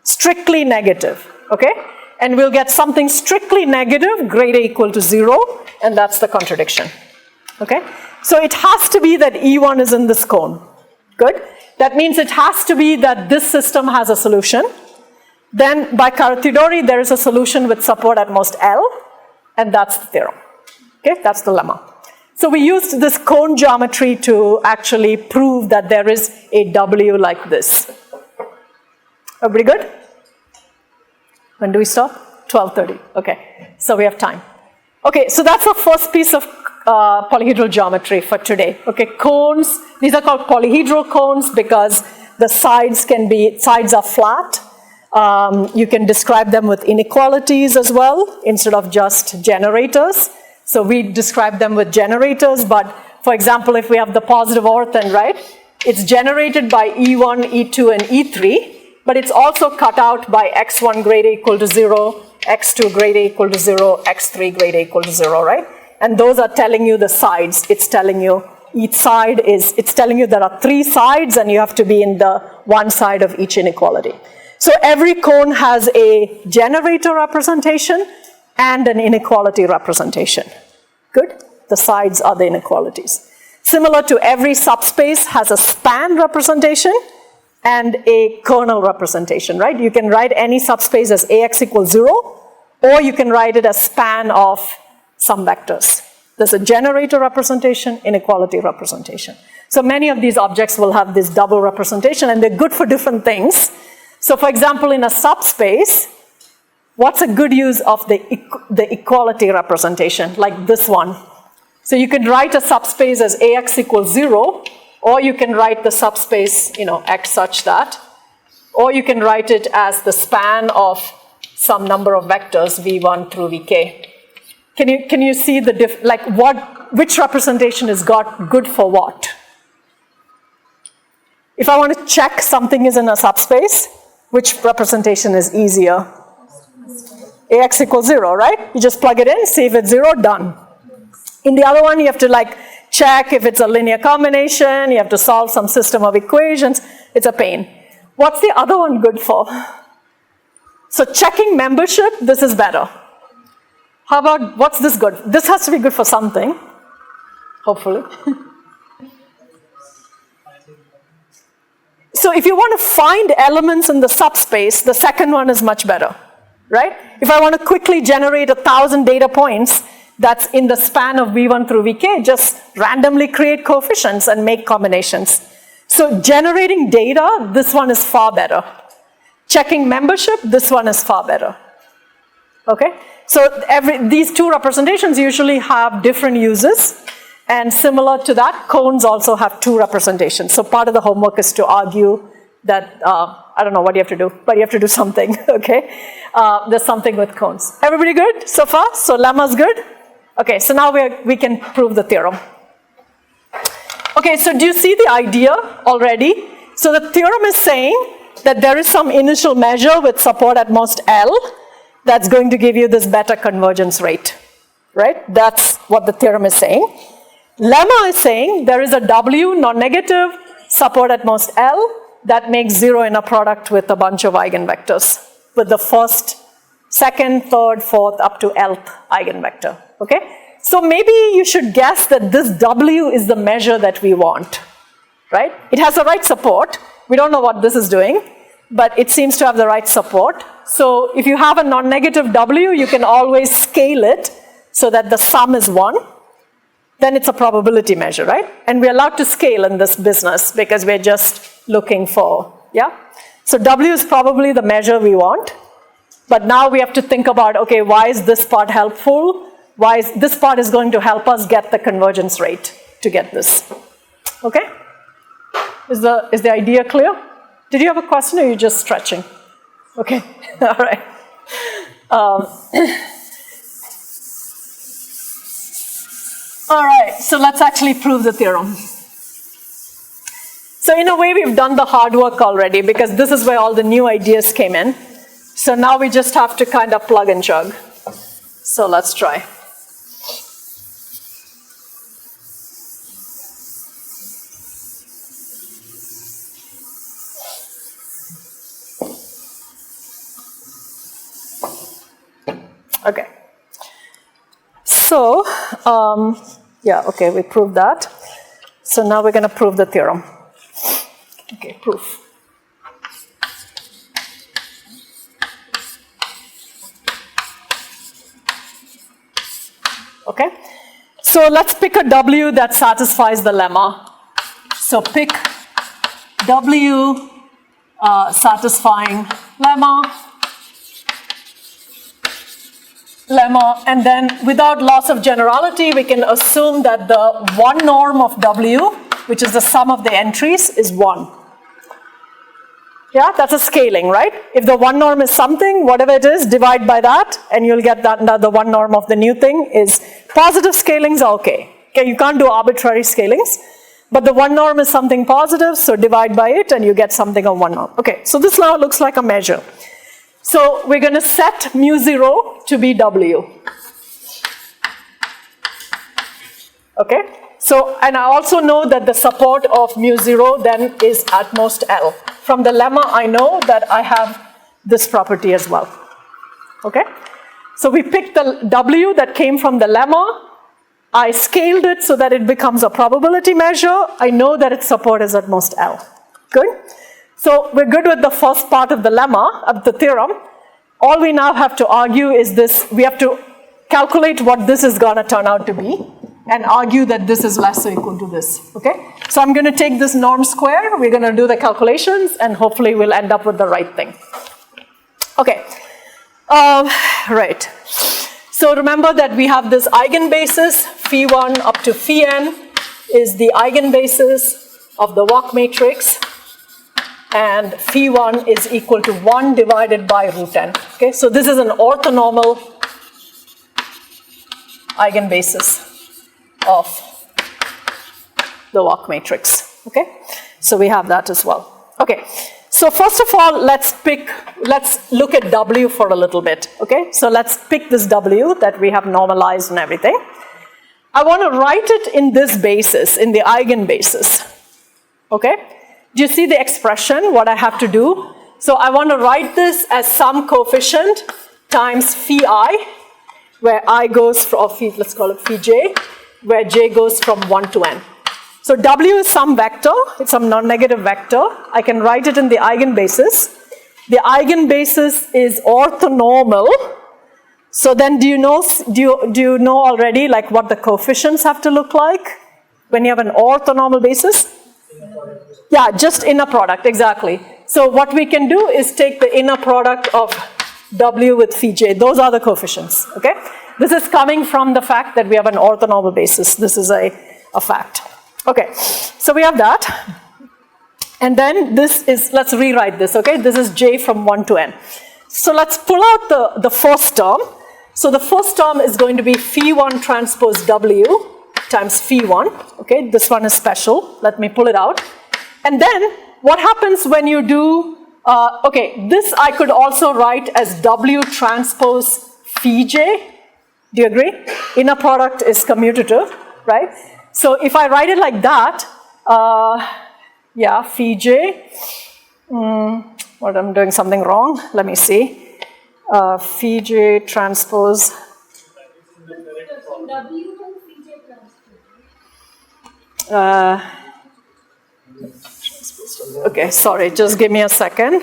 Strictly negative, okay? And we'll get something strictly negative, grade A equal to 0, and that's the contradiction, okay? So it has to be that E1 is in this cone, good? That means it has to be that this system has a solution. Then by Carathéodory, there is a solution with support at most L, and that's the theorem, okay? That's the lemma. So we used this cone geometry to actually prove that there is a W like this. Everybody good? When do we stop? 12:30, okay. So we have time. Okay, so that's the first piece of polyhedral geometry for today. Okay, cones, these are called polyhedral cones because the sides are flat. You can describe them with inequalities as well instead of just generators. So we describe them with generators, but for example, if we have the positive ortho, right, it's generated by E1, E2, and E3, but it's also cut out by X1 grade A equal to 0, X2 grade A equal to 0, X3 grade A equal to 0, right? And those are telling you the sides. It's telling you each side is, it's telling you there are 3 sides and you have to be in the one side of each inequality. So every cone has a generator representation and an inequality representation. Good? The sides are the inequalities. Similar to every subspace has a span representation and a kernel representation, right? You can write any subspace as AX equals 0, or you can write it as span of some vectors. There's a generator representation, inequality representation. So many of these objects will have this double representation, and they're good for different things. So for example, in a subspace, what's a good use of the equality representation, like this one? So you can write a subspace as AX equals 0, or you can write the subspace, X such that, or you can write it as the span of some number of vectors, V1 through Vk. Can you see the which representation is good for what? If I want to check something is in a subspace, which representation is easier? AX equals 0, right? You just plug it in, see if it's 0, done. In the other one, you have to check if it's a linear combination, you have to solve some system of equations. It's a pain. What's the other one good for? So checking membership, this is better. How about, what's this good? This has to be good for something, hopefully. So if you want to find elements in the subspace, the second one is much better, right? If I want to quickly generate 1,000 data points that's in the span of V1 through Vk, just randomly create coefficients and make combinations. So generating data, this one is far better. Checking membership, this one is far better. Okay? So these two representations usually have different uses, and similar to that, cones also have two representations. So part of the homework is to argue that, I don't know what you have to do, but you have to do something, okay? There's something with cones. Everybody good so far? So lemma's good? Okay, so now we can prove the theorem. Okay, so do you see the idea already? So the theorem is saying that there is some initial measure with support at most L that's going to give you this better convergence rate, right? That's what the theorem is saying. Lemma is saying there is a W, non-negative, support at most L, that makes 0 in a product with a bunch of eigenvectors, with the first, second, third, fourth, up to Lth eigenvector, okay? So maybe you should guess that this W is the measure that we want, right? It has the right support. We don't know what this is doing, but it seems to have the right support. So if you have a non-negative W, you can always scale it so that the sum is 1. Then it's a probability measure, right? And we're allowed to scale in this business because we're just looking for, yeah? So W is probably the measure we want. But now we have to think about, okay, why is this part helpful? Why is this part is going to help us get the convergence rate to get this? Okay? Is the idea clear? Did you have a question or are you just stretching? Okay, all right. All right, so let's actually prove the theorem. So in a way, we've done the hard work already because this is where all the new ideas came in. So now we just have to kind of plug and chug. So let's try. Okay. So, yeah, okay, we proved that. So now we're going to prove the theorem. Okay, proof. Okay, so let's pick a W that satisfies the lemma. So pick W satisfying lemma, and then without loss of generality, we can assume that the one norm of W, which is the sum of the entries, is 1. Yeah, that's a scaling, right? If the one norm is something, whatever it is, divide by that, and you'll get that the one norm of the new thing is positive scalings are okay. Okay, you can't do arbitrary scalings, but the one norm is something positive, so divide by it, and you get something of one norm. Okay, so this now looks like a measure. So we're going to set mu0 to be W. Okay, so, and I also know that the support of mu0 then is at most L. From the lemma, I know that I have this property as well. Okay, so we picked the W that came from the lemma. I scaled it so that it becomes a probability measure. I know that its support is at most L. Good? So we're good with the first part of the lemma, of the theorem. All we now have to argue is this, we have to calculate what this is going to turn out to be. and argue that this is less or equal to this, okay? So I'm going to take this norm square, we're going to do the calculations, and hopefully we'll end up with the right thing. Okay, right. So remember that we have this eigenbasis, phi1 up to phi n is the eigenbasis of the walk matrix, and phi1 is equal to 1 divided by root n. Okay, so this is an orthonormal eigenbasis of the walk matrix. Okay, so we have that as well. Okay, so first of all, let's look at W for a little bit. Okay, so let's pick this W that we have normalized and everything. I want to write it in this basis, in the eigenbasis. Okay, do you see the expression, what I have to do? So I want to write this as some coefficient times phi I, where I goes from, let's call it phi j, where j goes from 1 to n. So W is some vector, it's some non-negative vector. I can write it in the eigenbasis. The eigenbasis is orthonormal. So then do you know already like what the coefficients have to look like when you have an orthonormal basis? Yeah, just inner product, exactly. So what we can do is take the inner product of W with phi j. Those are the coefficients, okay? This is coming from the fact that we have an orthonormal basis. This is a fact. Okay, so we have that. And then this is, let's rewrite this, okay? This is j from 1 to n. So let's pull out the first term. So the first term is going to be phi1 transpose W times phi1, okay? This one is special. Let me pull it out. And then what happens when you do, okay, this I could also write as W transpose phi j. Do you agree? Inner product is commutative, right? So if I write it like that, yeah, phi j, what, I'm doing something wrong, let me see. Phi j transpose. W and phi j transpose. Okay, sorry, just give me a second.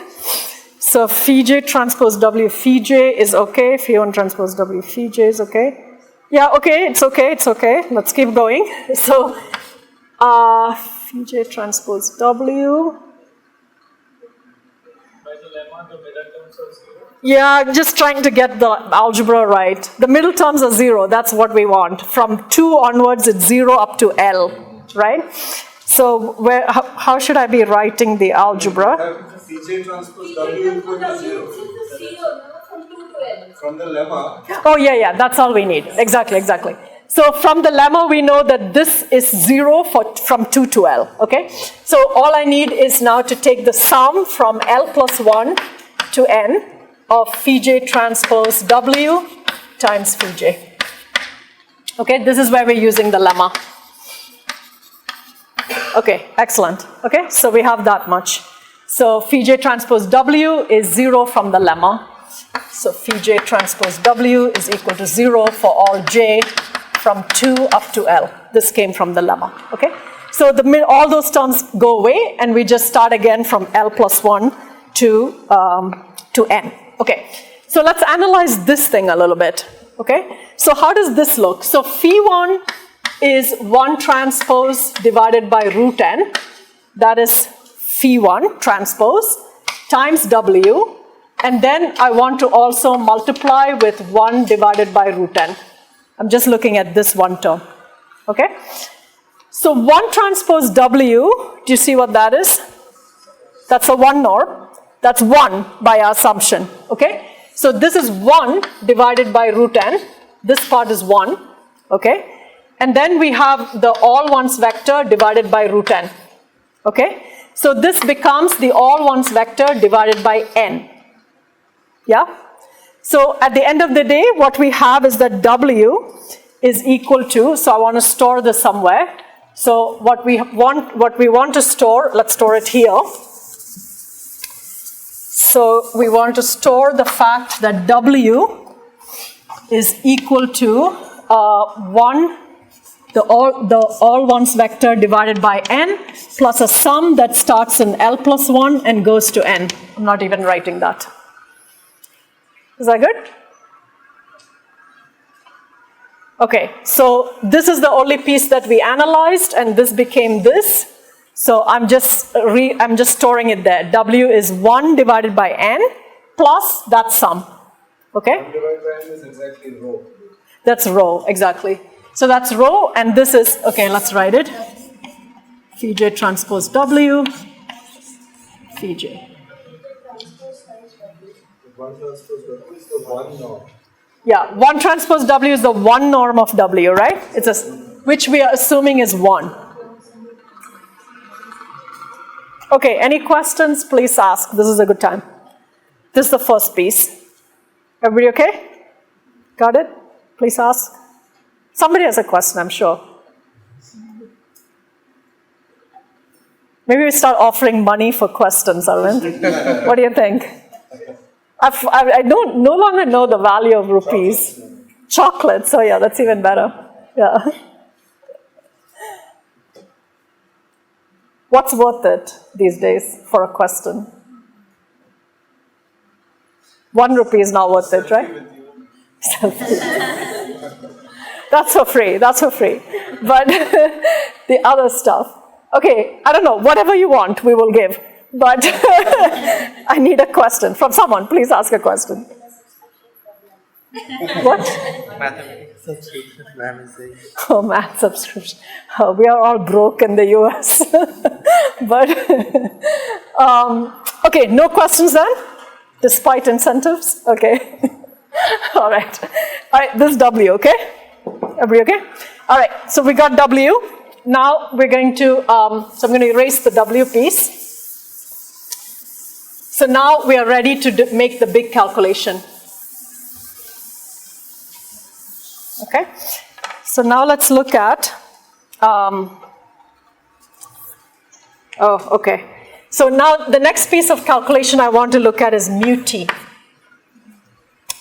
So phi j transpose W, phi j is okay, phi1 transpose W, phi j is okay. Yeah, okay, it's okay. Let's keep going. So, phi j transpose W. By the lemma, the middle terms are 0. Yeah, just trying to get the algebra right. The middle terms are 0, that's what we want. From 2 onwards, it's 0 up to L, right? So, how should I be writing the algebra? Phi j transpose W equal to 0. From the lemma. Oh, yeah, that's all we need. Exactly. So from the lemma, we know that this is 0 from 2 to L, okay? So all I need is now to take the sum from L plus 1 to N of phi j transpose W times phi j. Okay, this is where we're using the lemma. Okay, excellent. Okay, so we have that much. So phi j transpose W is 0 from the lemma. So phi j transpose W is equal to 0 for all j from 2 up to L. This came from the lemma, okay? So all those terms go away and we just start again from L plus 1 to N. Okay, so let's analyze this thing a little bit, okay? So how does this look? So phi1 is 1 transpose divided by root n. That is phi1 transpose times W. And then I want to also multiply with 1 divided by root n. I'm just looking at this one term, okay? So 1 transpose W, do you see what that is? That's a 1 norm. That's 1 by our assumption, okay? So this is 1 divided by root n. This part is 1, okay? And then we have the all ones vector divided by root n, okay? So this becomes the all ones vector divided by n. Yeah? So at the end of the day, what we have is that W is equal to, so I want to store this somewhere. So what we want to store, let's store it here. So we want to store the fact that W is equal to 1, the all ones vector divided by n plus a sum that starts in L plus 1 and goes to n. I'm not even writing that. Is that good? Okay, so this is the only piece that we analyzed, and this became this. So I'm just storing it there. W is 1 divided by n plus that sum. Okay? 1 divided by n is exactly rho. That's rho, exactly. So that's rho, and this is, okay, let's write it. Phi j transpose W, phi j. 1 transpose W is the 1 norm. Yeah, 1 transpose W is the 1 norm of W, right? It's a, which we are assuming is 1. Okay, any questions? Please ask. This is a good time. This is the first piece. Everybody okay? Got it? Please ask. Somebody has a question, I'm sure. Maybe we start offering money for questions, Arvind. What do you think? I don't no longer know the value of rupees. Chocolate, so yeah, that's even better. Yeah. What's worth it these days for a question? 1 rupee is not worth it, right? That's for free, that's for free. But the other stuff, okay, I don't know, whatever you want, we will give. But I need a question from someone. Please ask a question. What? Mathematics subscription, ma'am is saying. Oh, math subscription. Oh, we are all broke in the US. But, okay, no questions then? Despite incentives? Okay. All right. All right, this is W, okay? Everybody okay? All right, so we got W. Now we're going to, so I'm going to erase the W piece. So now we are ready to make the big calculation. Okay, so now let's look at, okay. So now the next piece of calculation I want to look at is mu t,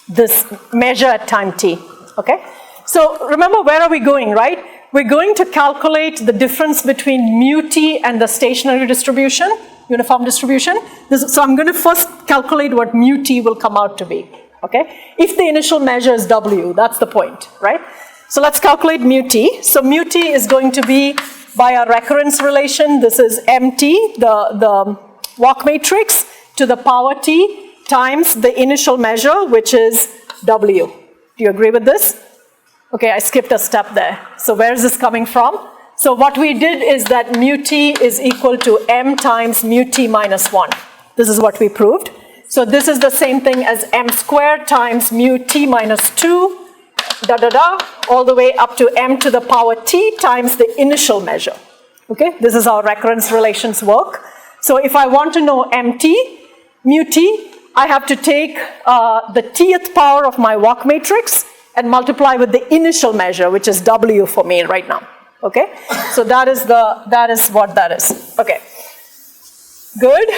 this measure at time t, okay? So remember, where are we going, right? We're going to calculate the difference between mu t and the stationary distribution, uniform distribution. So I'm going to first calculate what mu t will come out to be. Okay, if the initial measure is W, that's the point, right? So let's calculate mu t. So mu t is going to be by our recurrence relation. This is mt, the walk matrix, to the power t times the initial measure, which is W. Do you agree with this? Okay, I skipped a step there. So where is this coming from? So what we did is that mu t is equal to m times mu t minus 1. This is what we proved. So this is the same thing as m squared times mu t minus 2, all the way up to m to the power t times the initial measure. Okay, this is how recurrence relations work. So if I want to know mt, mu t, I have to take the tth power of my walk matrix and multiply with the initial measure, which is W for me right now. Okay, so that is what that is. Okay, good.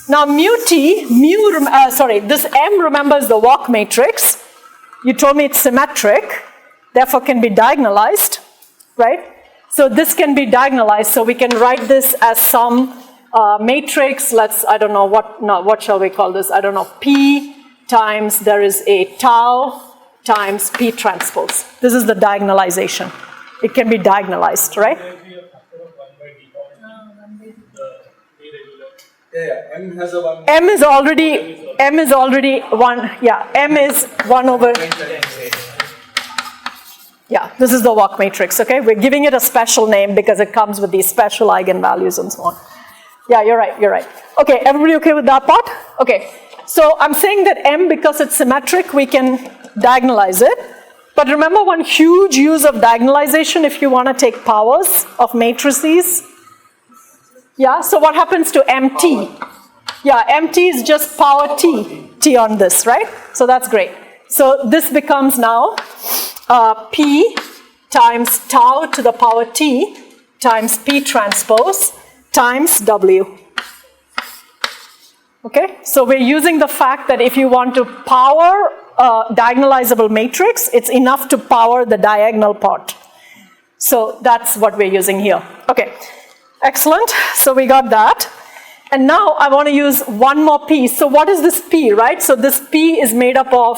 Now mu t, this m, remembers the walk matrix. You told me it's symmetric, therefore can be diagonalized, right? So this can be diagonalized, so we can write this as some matrix. What shall we call this? I don't know, P times, there is a tau times P transpose. This is the diagonalization. It can be diagonalized, right? Yeah, m has a 1. M is already 1, yeah, m is 1 over, yeah, this is the walk matrix, okay? We're giving it a special name because it comes with these special eigenvalues and so on. Yeah, you're right. Okay, everybody okay with that part? Okay, so I'm saying that m, because it's symmetric, we can diagonalize it. But remember one huge use of diagonalization if you want to take powers of matrices. Yeah, so what happens to mt? Yeah, mt is just power t on this, right? So that's great. So this becomes now p times tau to the power t times p transpose times w. Okay, so we're using the fact that if you want to power a diagonalizable matrix, it's enough to power the diagonal part. So that's what we're using here. Okay. Excellent, so we got that. And now I want to use one more p. So what is this p, right? So this p is made up of,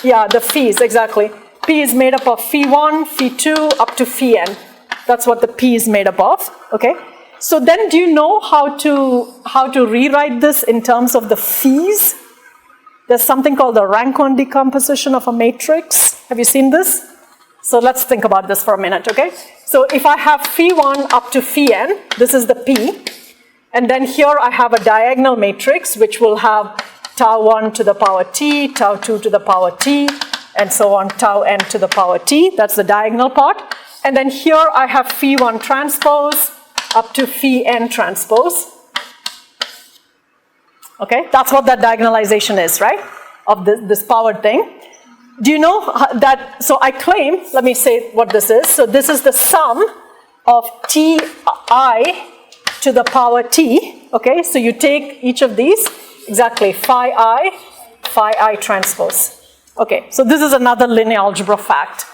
the phis, exactly. P is made up of phi1, phi2, up to phi n. That's what the P is made up of, okay? So then do you know how to rewrite this in terms of the phis? There's something called the rank-1 decomposition of a matrix. Have you seen this? So let's think about this for a minute, okay? So if I have phi1 up to phi n, this is the P, and then here I have a diagonal matrix which will have tau 1 to the power t, tau 2 to the power t, and so on, tau n to the power t. That's the diagonal part. And then here I have phi1 transpose up to phi n transpose. Okay, that's what that diagonalization is, right? Of this powered thing. Do you know that, so I claim, let me say what this is. So this is the sum of ti to the power t, okay? So you take each of these, exactly, phi I transpose. Okay, so this is another linear algebra fact.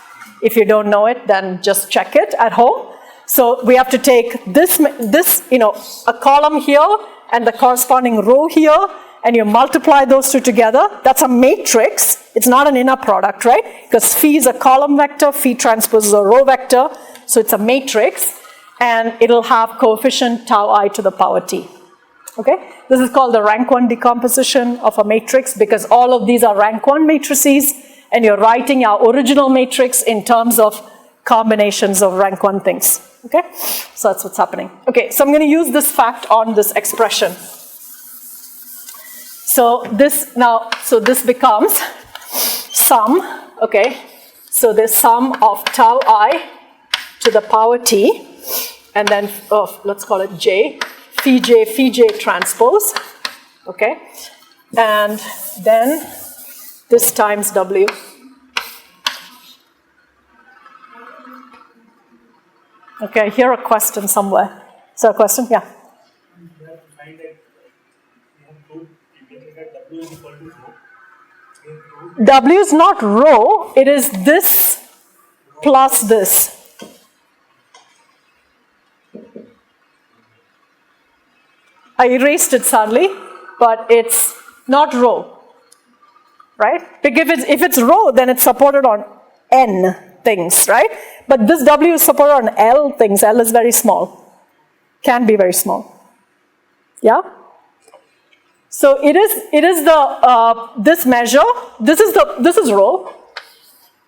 If you don't know it, then just check it at home. So we have to take this, a column here and the corresponding row here, and you multiply those two together. That's a matrix. It's not an inner product, right? Because phi is a column vector, phi transpose is a row vector, so it's a matrix, and it'll have coefficient tau I to the power t. Okay? This is called the rank 1 decomposition of a matrix because all of these are rank 1 matrices, and you're writing our original matrix in terms of combinations of rank 1 things. Okay? So that's what's happening. Okay, so I'm going to use this fact on this expression. So this becomes sum, okay? So the sum of tau I to the power t, and then, let's call it j, phi j transpose, okay? And then this times w. Okay, I hear a question somewhere. Is there a question? Yeah. W is not rho, it is this plus this. I erased it sadly, but it's not rho, right? Because if it's rho, then it's supported on n things, right? But this W is supported on L things. L is very small, can be very small. Yeah? So it is the this measure. This is rho,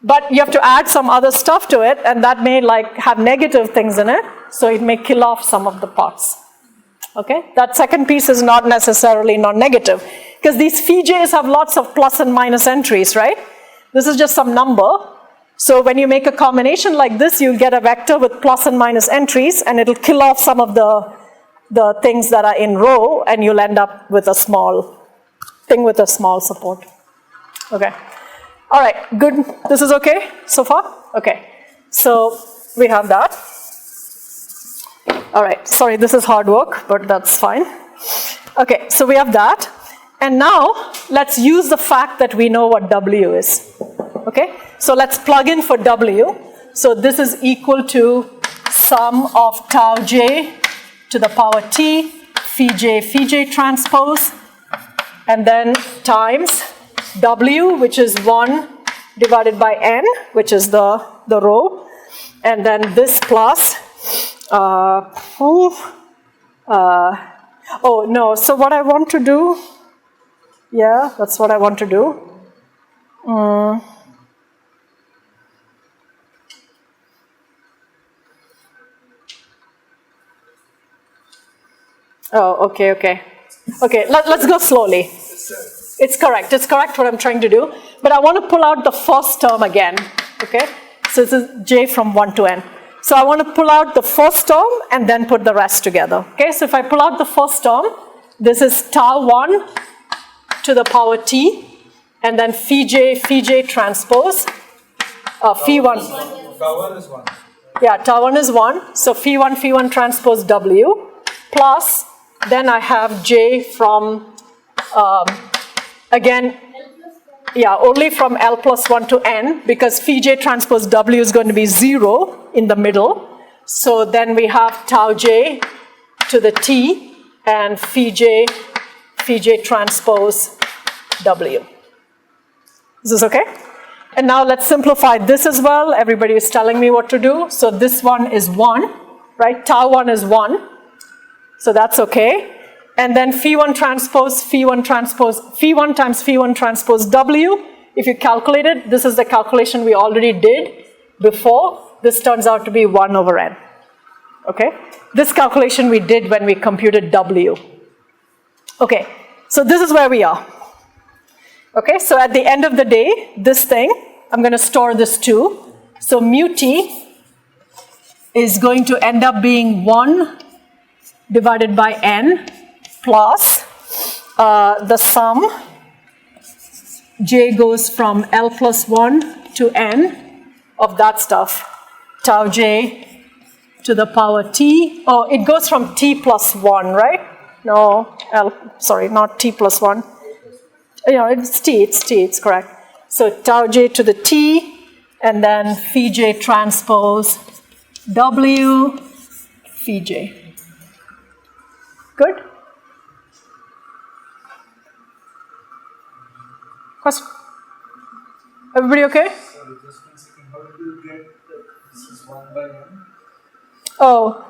but you have to add some other stuff to it, and that may have negative things in it, so it may kill off some of the parts. Okay, that second piece is not necessarily non-negative because these phi j's have lots of plus and minus entries, right? This is just some number. So when you make a combination like this, you'll get a vector with plus and minus entries, and it'll kill off some of the things that are in row, and you'll end up with a small thing with a small support. Okay. All right, good. This is okay so far? Okay. So we have that. All right, sorry, this is hard work, but that's fine. Okay, so we have that. And now let's use the fact that we know what W is. Okay, so let's plug in for W. So this is equal to sum of tau j to the power t, phi j transpose, and then times W, which is 1 divided by n, which is the row, and then this plus, oh no, so what I want to do, yeah, that's what I want to do. Oh, okay. Okay, let's go slowly. It's correct what I'm trying to do. But I want to pull out the first term again, okay? So this is j from 1 to n. So I want to pull out the first term and then put the rest together, okay? So if I pull out the first term, this is tau 1 to the power t, and then phi j transpose, phi 1. Tau 1 is 1. Yeah, tau 1 is 1. So phi 1 transpose w, plus, then I have j from, again, yeah, only from L plus 1 to n, because phi j transpose w is going to be 0 in the middle. So then we have tau j to the t and phi j transpose w. Is this okay? And now let's simplify this as well. Everybody is telling me what to do. So this one is 1, right? Tau 1 is 1. So that's okay. And then phi1 transpose, phi1 transpose, phi1 times phi1 transpose W. If you calculate it, this is the calculation we already did before. This turns out to be 1 over n. Okay? This calculation we did when we computed W. Okay, so this is where we are. Okay, so at the end of the day, this thing, I'm going to store this too. So mu t is going to end up being 1 divided by n plus the sum. J goes from L plus 1 to n of that stuff. Tau j to the power t. Oh, it goes from t plus 1, right? No, sorry, not t plus 1. Yeah, it's t, it's correct. So tau j to the t, and then phi j transpose w phi j. Good? Question? Everybody okay? Sorry, just 1 second. How did you get this is 1 by n? Oh,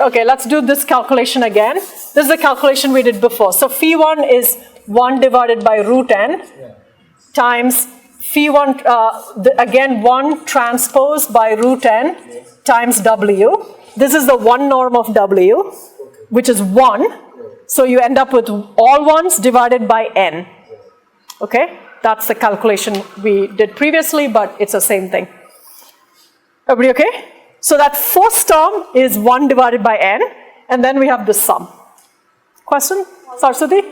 okay, let's do this calculation again. This is the calculation we did before. So phi1 is 1 divided by root n times phi1, again 1 transpose by root n times w. This is the 1 norm of w, which is 1. So you end up with all ones divided by n. Okay, that's the calculation we did previously, but it's the same thing. Everybody okay? So that first term is 1 divided by n, and then we have the sum. Question? Saraswati?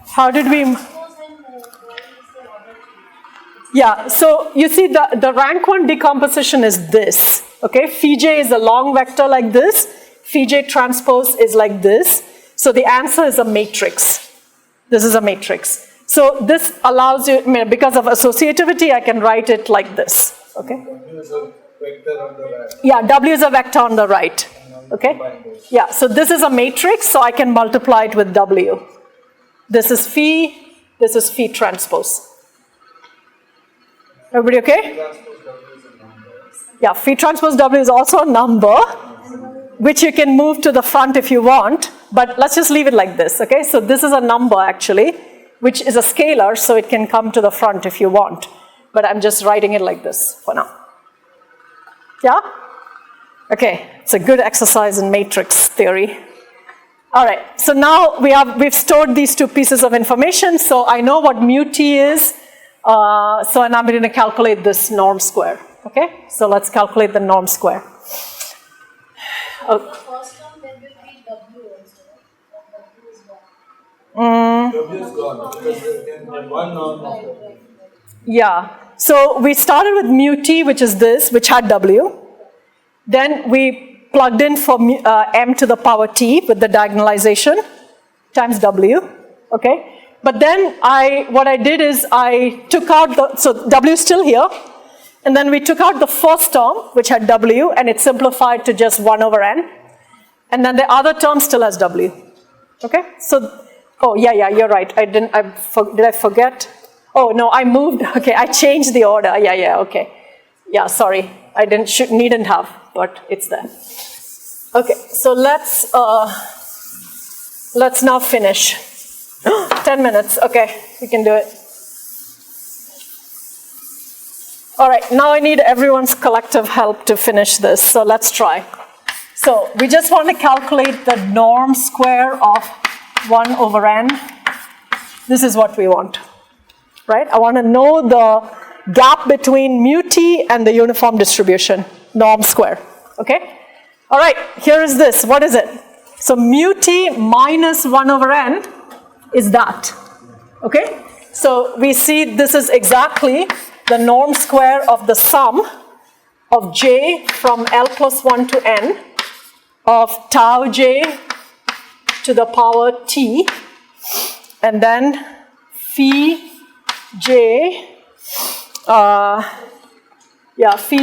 How did we? Yeah, so you see the rank 1 decomposition is this. Okay, phi j is a long vector like this. Phi j transpose is like this. So the answer is a matrix. This is a matrix. So this allows you, because of associativity, I can write it like this. Okay? W is a vector on the right. Yeah, W is a vector on the right. Okay? Yeah, so this is a matrix, so I can multiply it with W. This is phi transpose. Everybody okay? Yeah, phi transpose W is also a number, which you can move to the front if you want, but let's just leave it like this, okay? So this is a number actually, which is a scalar, so it can come to the front if you want. But I'm just writing it like this for now. Yeah? Okay, it's a good exercise in matrix theory. All right, so now we've stored these two pieces of information, so I know what mu t is, and I'm going to calculate this norm square. Okay, so let's calculate the norm square. The first term there will be W also. W is 1. W is gone because there can be 1 norm of W. Yeah, so we started with mu t, which is this, which had W. Then we plugged in for m to the power t with the diagonalization times W. Okay, but then what I did is I took out so W is still here. And then we took out the first term, which had W, and it simplified to just 1 over n. And then the other term still has W. Okay? So, oh, yeah, you're right. Did I forget? Oh, no, I moved. Okay, I changed the order. Yeah, okay. Yeah, sorry. I needn't have, but it's there. Okay, so let's now finish. 10 minutes. Okay, we can do it. All right, now I need everyone's collective help to finish this, so let's try. So we just want to calculate the norm square of 1 over n. This is what we want, right? I want to know the gap between mu t and the uniform distribution, norm square, okay? All right, here is this. What is it? So mu t minus 1 over n is that, okay? So we see this is exactly the norm square of the sum of j from L plus 1 to n of tau j to the power t, and then phi j, phi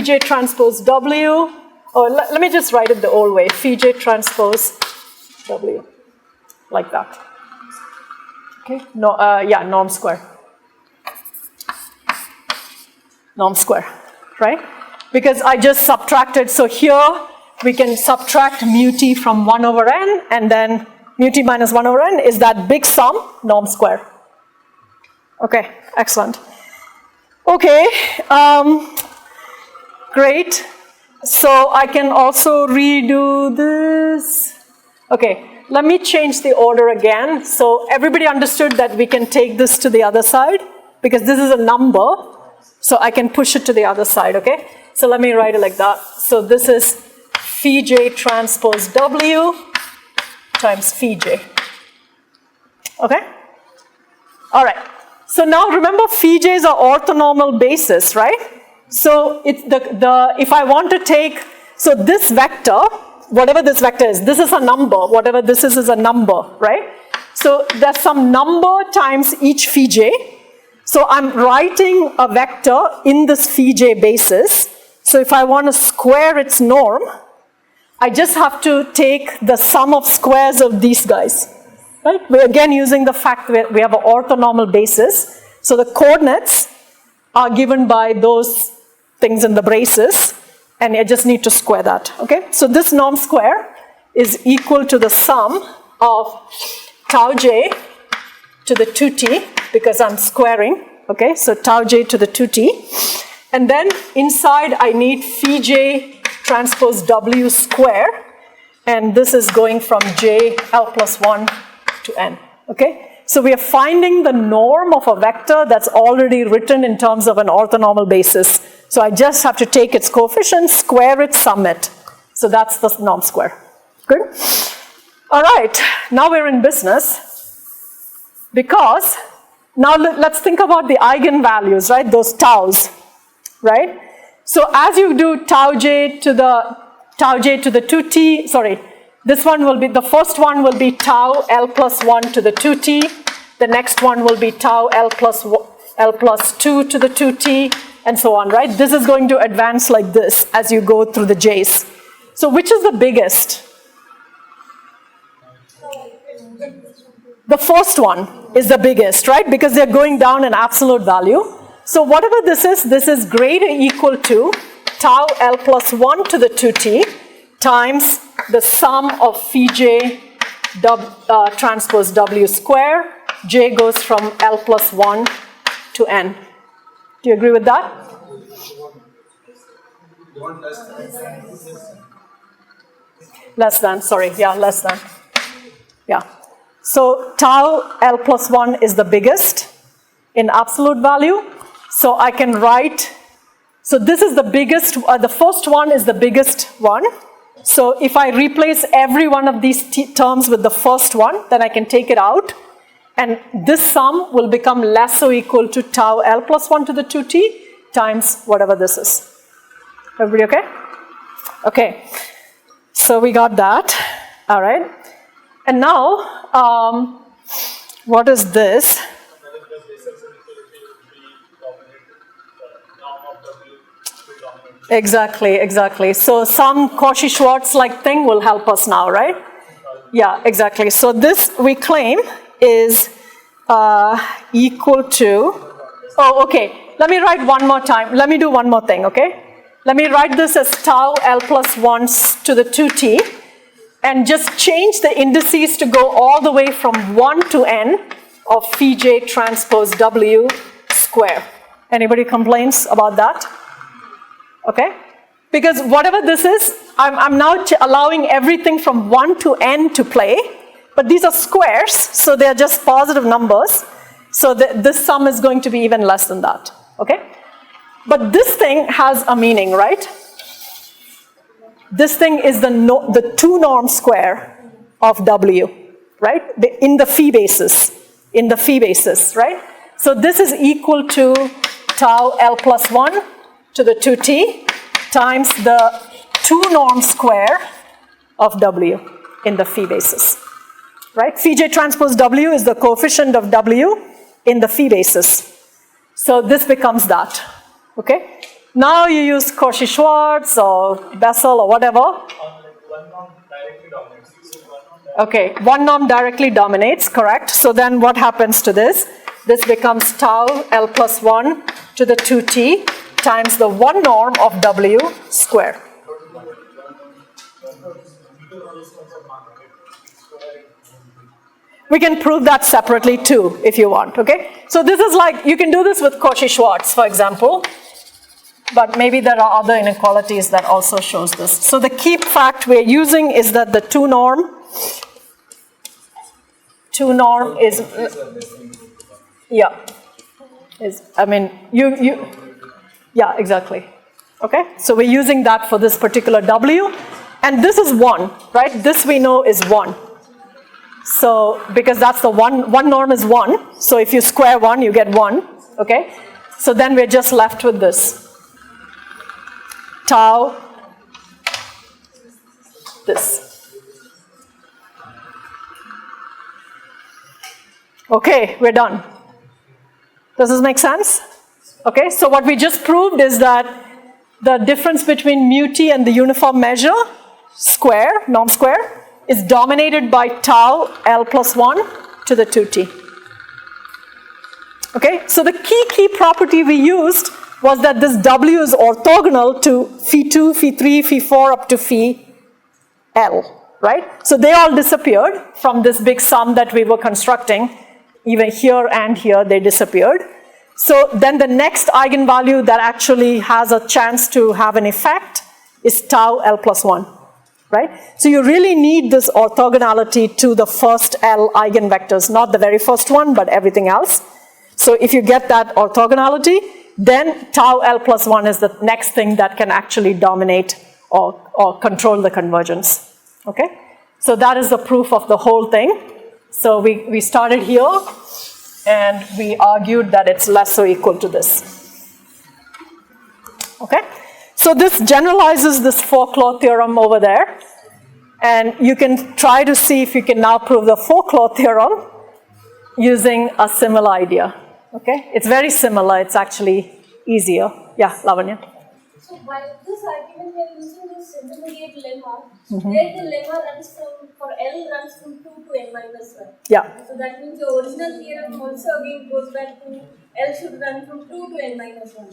j transpose w. Oh, let me just write it the old way, phi j transpose w. like that. Okay, no, yeah, norm square. Norm square, right? Because I just subtracted, so here we can subtract mu t from 1 over n, and then mu t minus 1 over n is that big sum, norm square. Okay, excellent. Okay, great. So I can also redo this. Okay, let me change the order again. So everybody understood that we can take this to the other side, because this is a number, so I can push it to the other side, okay? So let me write it like that. So this is phi j transpose w times phi j. Okay? All right. So now remember, phi j's are orthonormal basis, right? So it's if I want to take, so this vector, whatever this vector is, this is a number, whatever this is a number, right? So there's some number times each phi j. So I'm writing a vector in this phi j basis. So if I want to square its norm, I just have to take the sum of squares of these guys. Right? We're again using the fact that we have an orthonormal basis. So the coordinates are given by those things in the braces, and I just need to square that. Okay? So this norm square is equal to the sum of tau j to the 2t, because I'm squaring. Okay? So tau j to the 2t. And then inside I need phi j transpose w square, and this is going from j l plus 1 to n, okay? So we are finding the norm of a vector that's already written in terms of an orthonormal basis. So I just have to take its coefficients, square it, sum it. So that's the norm square. Good? All right, now we're in business, because now let's think about the eigenvalues, right? Those taus, right? So as you do tau j to the 2t, sorry, this one will be, the first one will be tau L plus 1 to the 2t. The next one will be tau L plus 2 to the 2t, and so on, right? This is going to advance like this as you go through the j's. So which is the biggest? The first one is the biggest, right? Because they're going down in absolute value. So whatever this is greater or equal to tau L plus 1 to the 2t times the sum of phi j transpose w square. J goes from L plus 1 to n. Do you agree with that? Less than, sorry, yeah, less than. Yeah. So tau L plus 1 is the biggest in absolute value. So I can write, so this is the biggest, the first one is the biggest one. So if I replace every one of these terms with the first one, then I can take it out. And this sum will become less or equal to tau L plus 1 to the 2t times whatever this is. Everybody okay? Okay. So we got that. All right. And now, what is this? Exactly. So some Cauchy-Schwarz-like thing will help us now, right? Yeah, exactly. So this, we claim, is equal to, oh, okay. Let me write one more time. Let me do one more thing, okay? Let me write this as tau L plus 1 to the 2t, and just change the indices to go all the way from 1 to n of phi j transpose w square. Anybody complains about that? Okay? Because whatever this is, I'm now allowing everything from 1 to n to play, but these are squares, so they're just positive numbers, so this sum is going to be even less than that, okay? But this thing has a meaning, right? This thing is the 2 norm square of w, right? In the phi basis, right? So this is equal to tau L plus 1 to the 2t times the 2 norm square of w in the phi basis, right? Phi j transpose w is the coefficient of w in the phi basis. So this becomes that, okay? Now you use Cauchy-Schwarz or Bessel or whatever. one norm directly dominates. Okay, one norm directly dominates, correct. So then what happens to this? This becomes tau L plus 1 to the 2t times the one norm of W square. We can prove that separately too, if you want, okay? So this is like, you can do this with Cauchy-Schwarz, for example, but maybe there are other inequalities that also shows this. So the key fact we're using is that the two norm is, yeah, yeah, exactly. Okay, so we're using that for this particular W, and this is 1, right? This we know is 1. So, because that's the one norm is 1, so if you square 1, you get 1, okay? So then we're just left with this. Tau, this. Okay, we're done. Does this make sense? Okay, so what we just proved is that the difference between mu t and the uniform measure, square, norm square, is dominated by tau L plus 1 to the 2t. Okay, so the key property we used was that this W is orthogonal to phi2, phi3, phi4 up to phi L, right? So they all disappeared from this big sum that we were constructing. Even here and here they disappeared. So then the next eigenvalue that actually has a chance to have an effect is tau L plus 1. Right? So you really need this orthogonality to the first L eigenvectors, not the very first one, but everything else. So if you get that orthogonality, then tau L plus 1 is the next thing that can actually dominate or control the convergence. Okay? So that is the proof of the whole thing. So we started here, and we argued that it's less or equal to this. Okay? So this generalizes this folklore theorem over there, and you can try to see if you can now prove the folklore theorem using a similar idea. Okay, it's very similar. It's actually easier. Yeah, Lavanya. So by this argument, we are using this intermediate lemma, where the lemma runs for L runs from 2 to n minus 1. Yeah. So that means the original theorem also again goes back to L should run from 2 to n minus 1.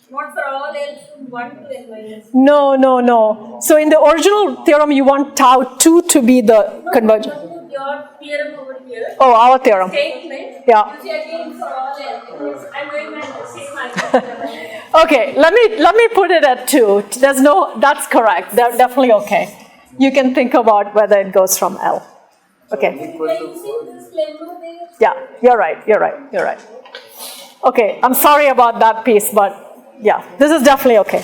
Not for all L from 1 to n minus 1. No. So in the original theorem, you want tau 2 to be the convergence. Your theorem over here. Oh, our theorem. Statement. Yeah. Which again for all L. I'm going back to the same argument. Okay, let me put it at 2. That's correct. They're definitely okay. You can think about whether it goes from L. Okay. We are using this lemma there. Yeah, you're right. Okay, I'm sorry about that piece, but yeah, this is definitely okay.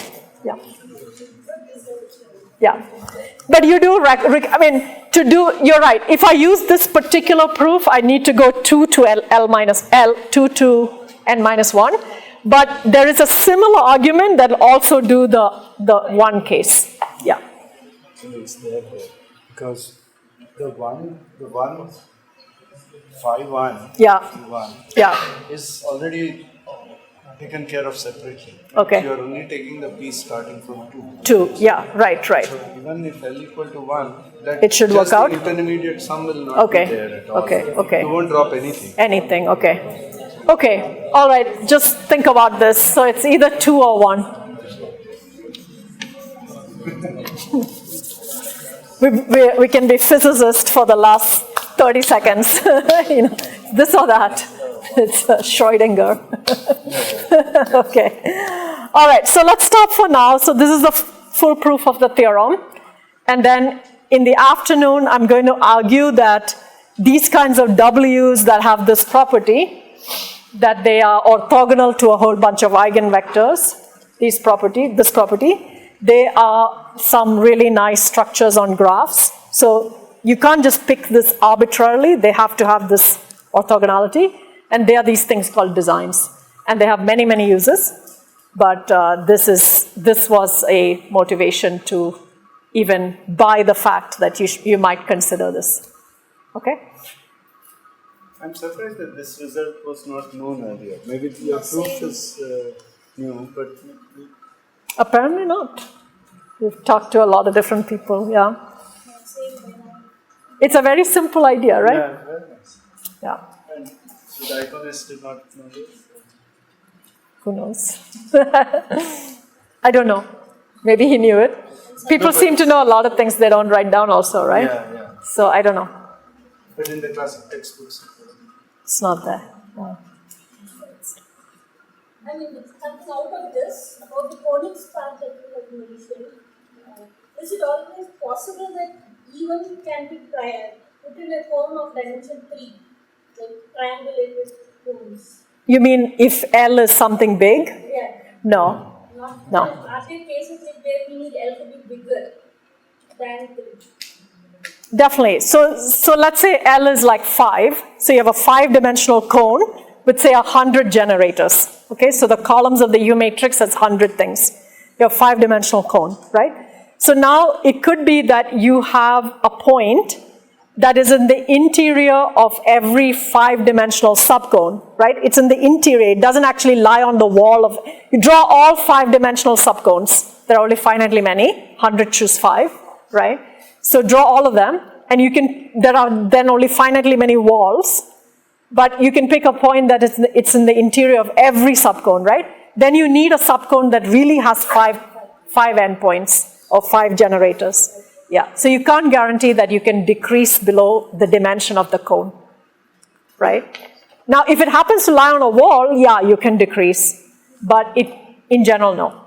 Yeah. But you do, you're right. If I use this particular proof, I need to go 2 to L 2 to n minus 1. But there is a similar argument that will also do the one case. Yeah. Actually, it's there because the one phi 1 Yeah. is already taken care of separately. Okay. So you are only taking the piece starting from 2. 2. Yeah. Right. So even if L equal to 1, that It should work out? The intermediate sum will not be there at all. Okay. You won't drop anything. Anything. Okay. All right. Just think about this. So it's either 2 or 1. We can be physicists for the last 30 seconds. This or that. It's Schrödinger. Okay. All right. So let's stop for now. So this is the full proof of the theorem. And then in the afternoon, I'm going to argue that these kinds of W's that have this property, that they are orthogonal to a whole bunch of eigenvectors, this property, they are some really nice structures on graphs. So you can't just pick this arbitrarily. They have to have this orthogonality. And they are these things called designs. And they have many, many uses. But this was a motivation to even buy the fact that you might consider this. Okay? I'm surprised that this result was not known earlier. Maybe your proof is new, but... Apparently not. We've talked to a lot of different people, yeah. It's a very simple idea, right? Yeah, very nice. Yeah. And so the iconist did not know this. Who knows? I don't know. Maybe he knew it. People seem to know a lot of things they don't write down also, right? Yeah. So I don't know. But in the classic textbooks, It's not there. No. I mean, coming out of this, about the conic part that you have mentioned, is it always possible that even can be put in a form of dimension 3, like triangulated cones? You mean if L is something big? Yeah. No. No. Are there cases like where we need L to be bigger than 3? Definitely. So let's say L is like 5. So you have a 5-dimensional cone with say 100 generators. Okay, so the columns of the U matrix has 100 things. You have 5-dimensional cone, right? So now it could be that you have a point that is in the interior of every 5-dimensional subcone, right? It's in the interior. It doesn't actually lie on the wall of. You draw all 5-dimensional subcones. There are only finitely many. 100 choose 5, right? So draw all of them, and there are then only finitely many walls, but you can pick a point that it's in the interior of every subcone, right? Then you need a subcone that really has five endpoints or 5 generators. Yeah, so you can't guarantee that you can decrease below the dimension of the cone, right? Now, if it happens to lie on a wall, yeah, you can decrease, but in general, no.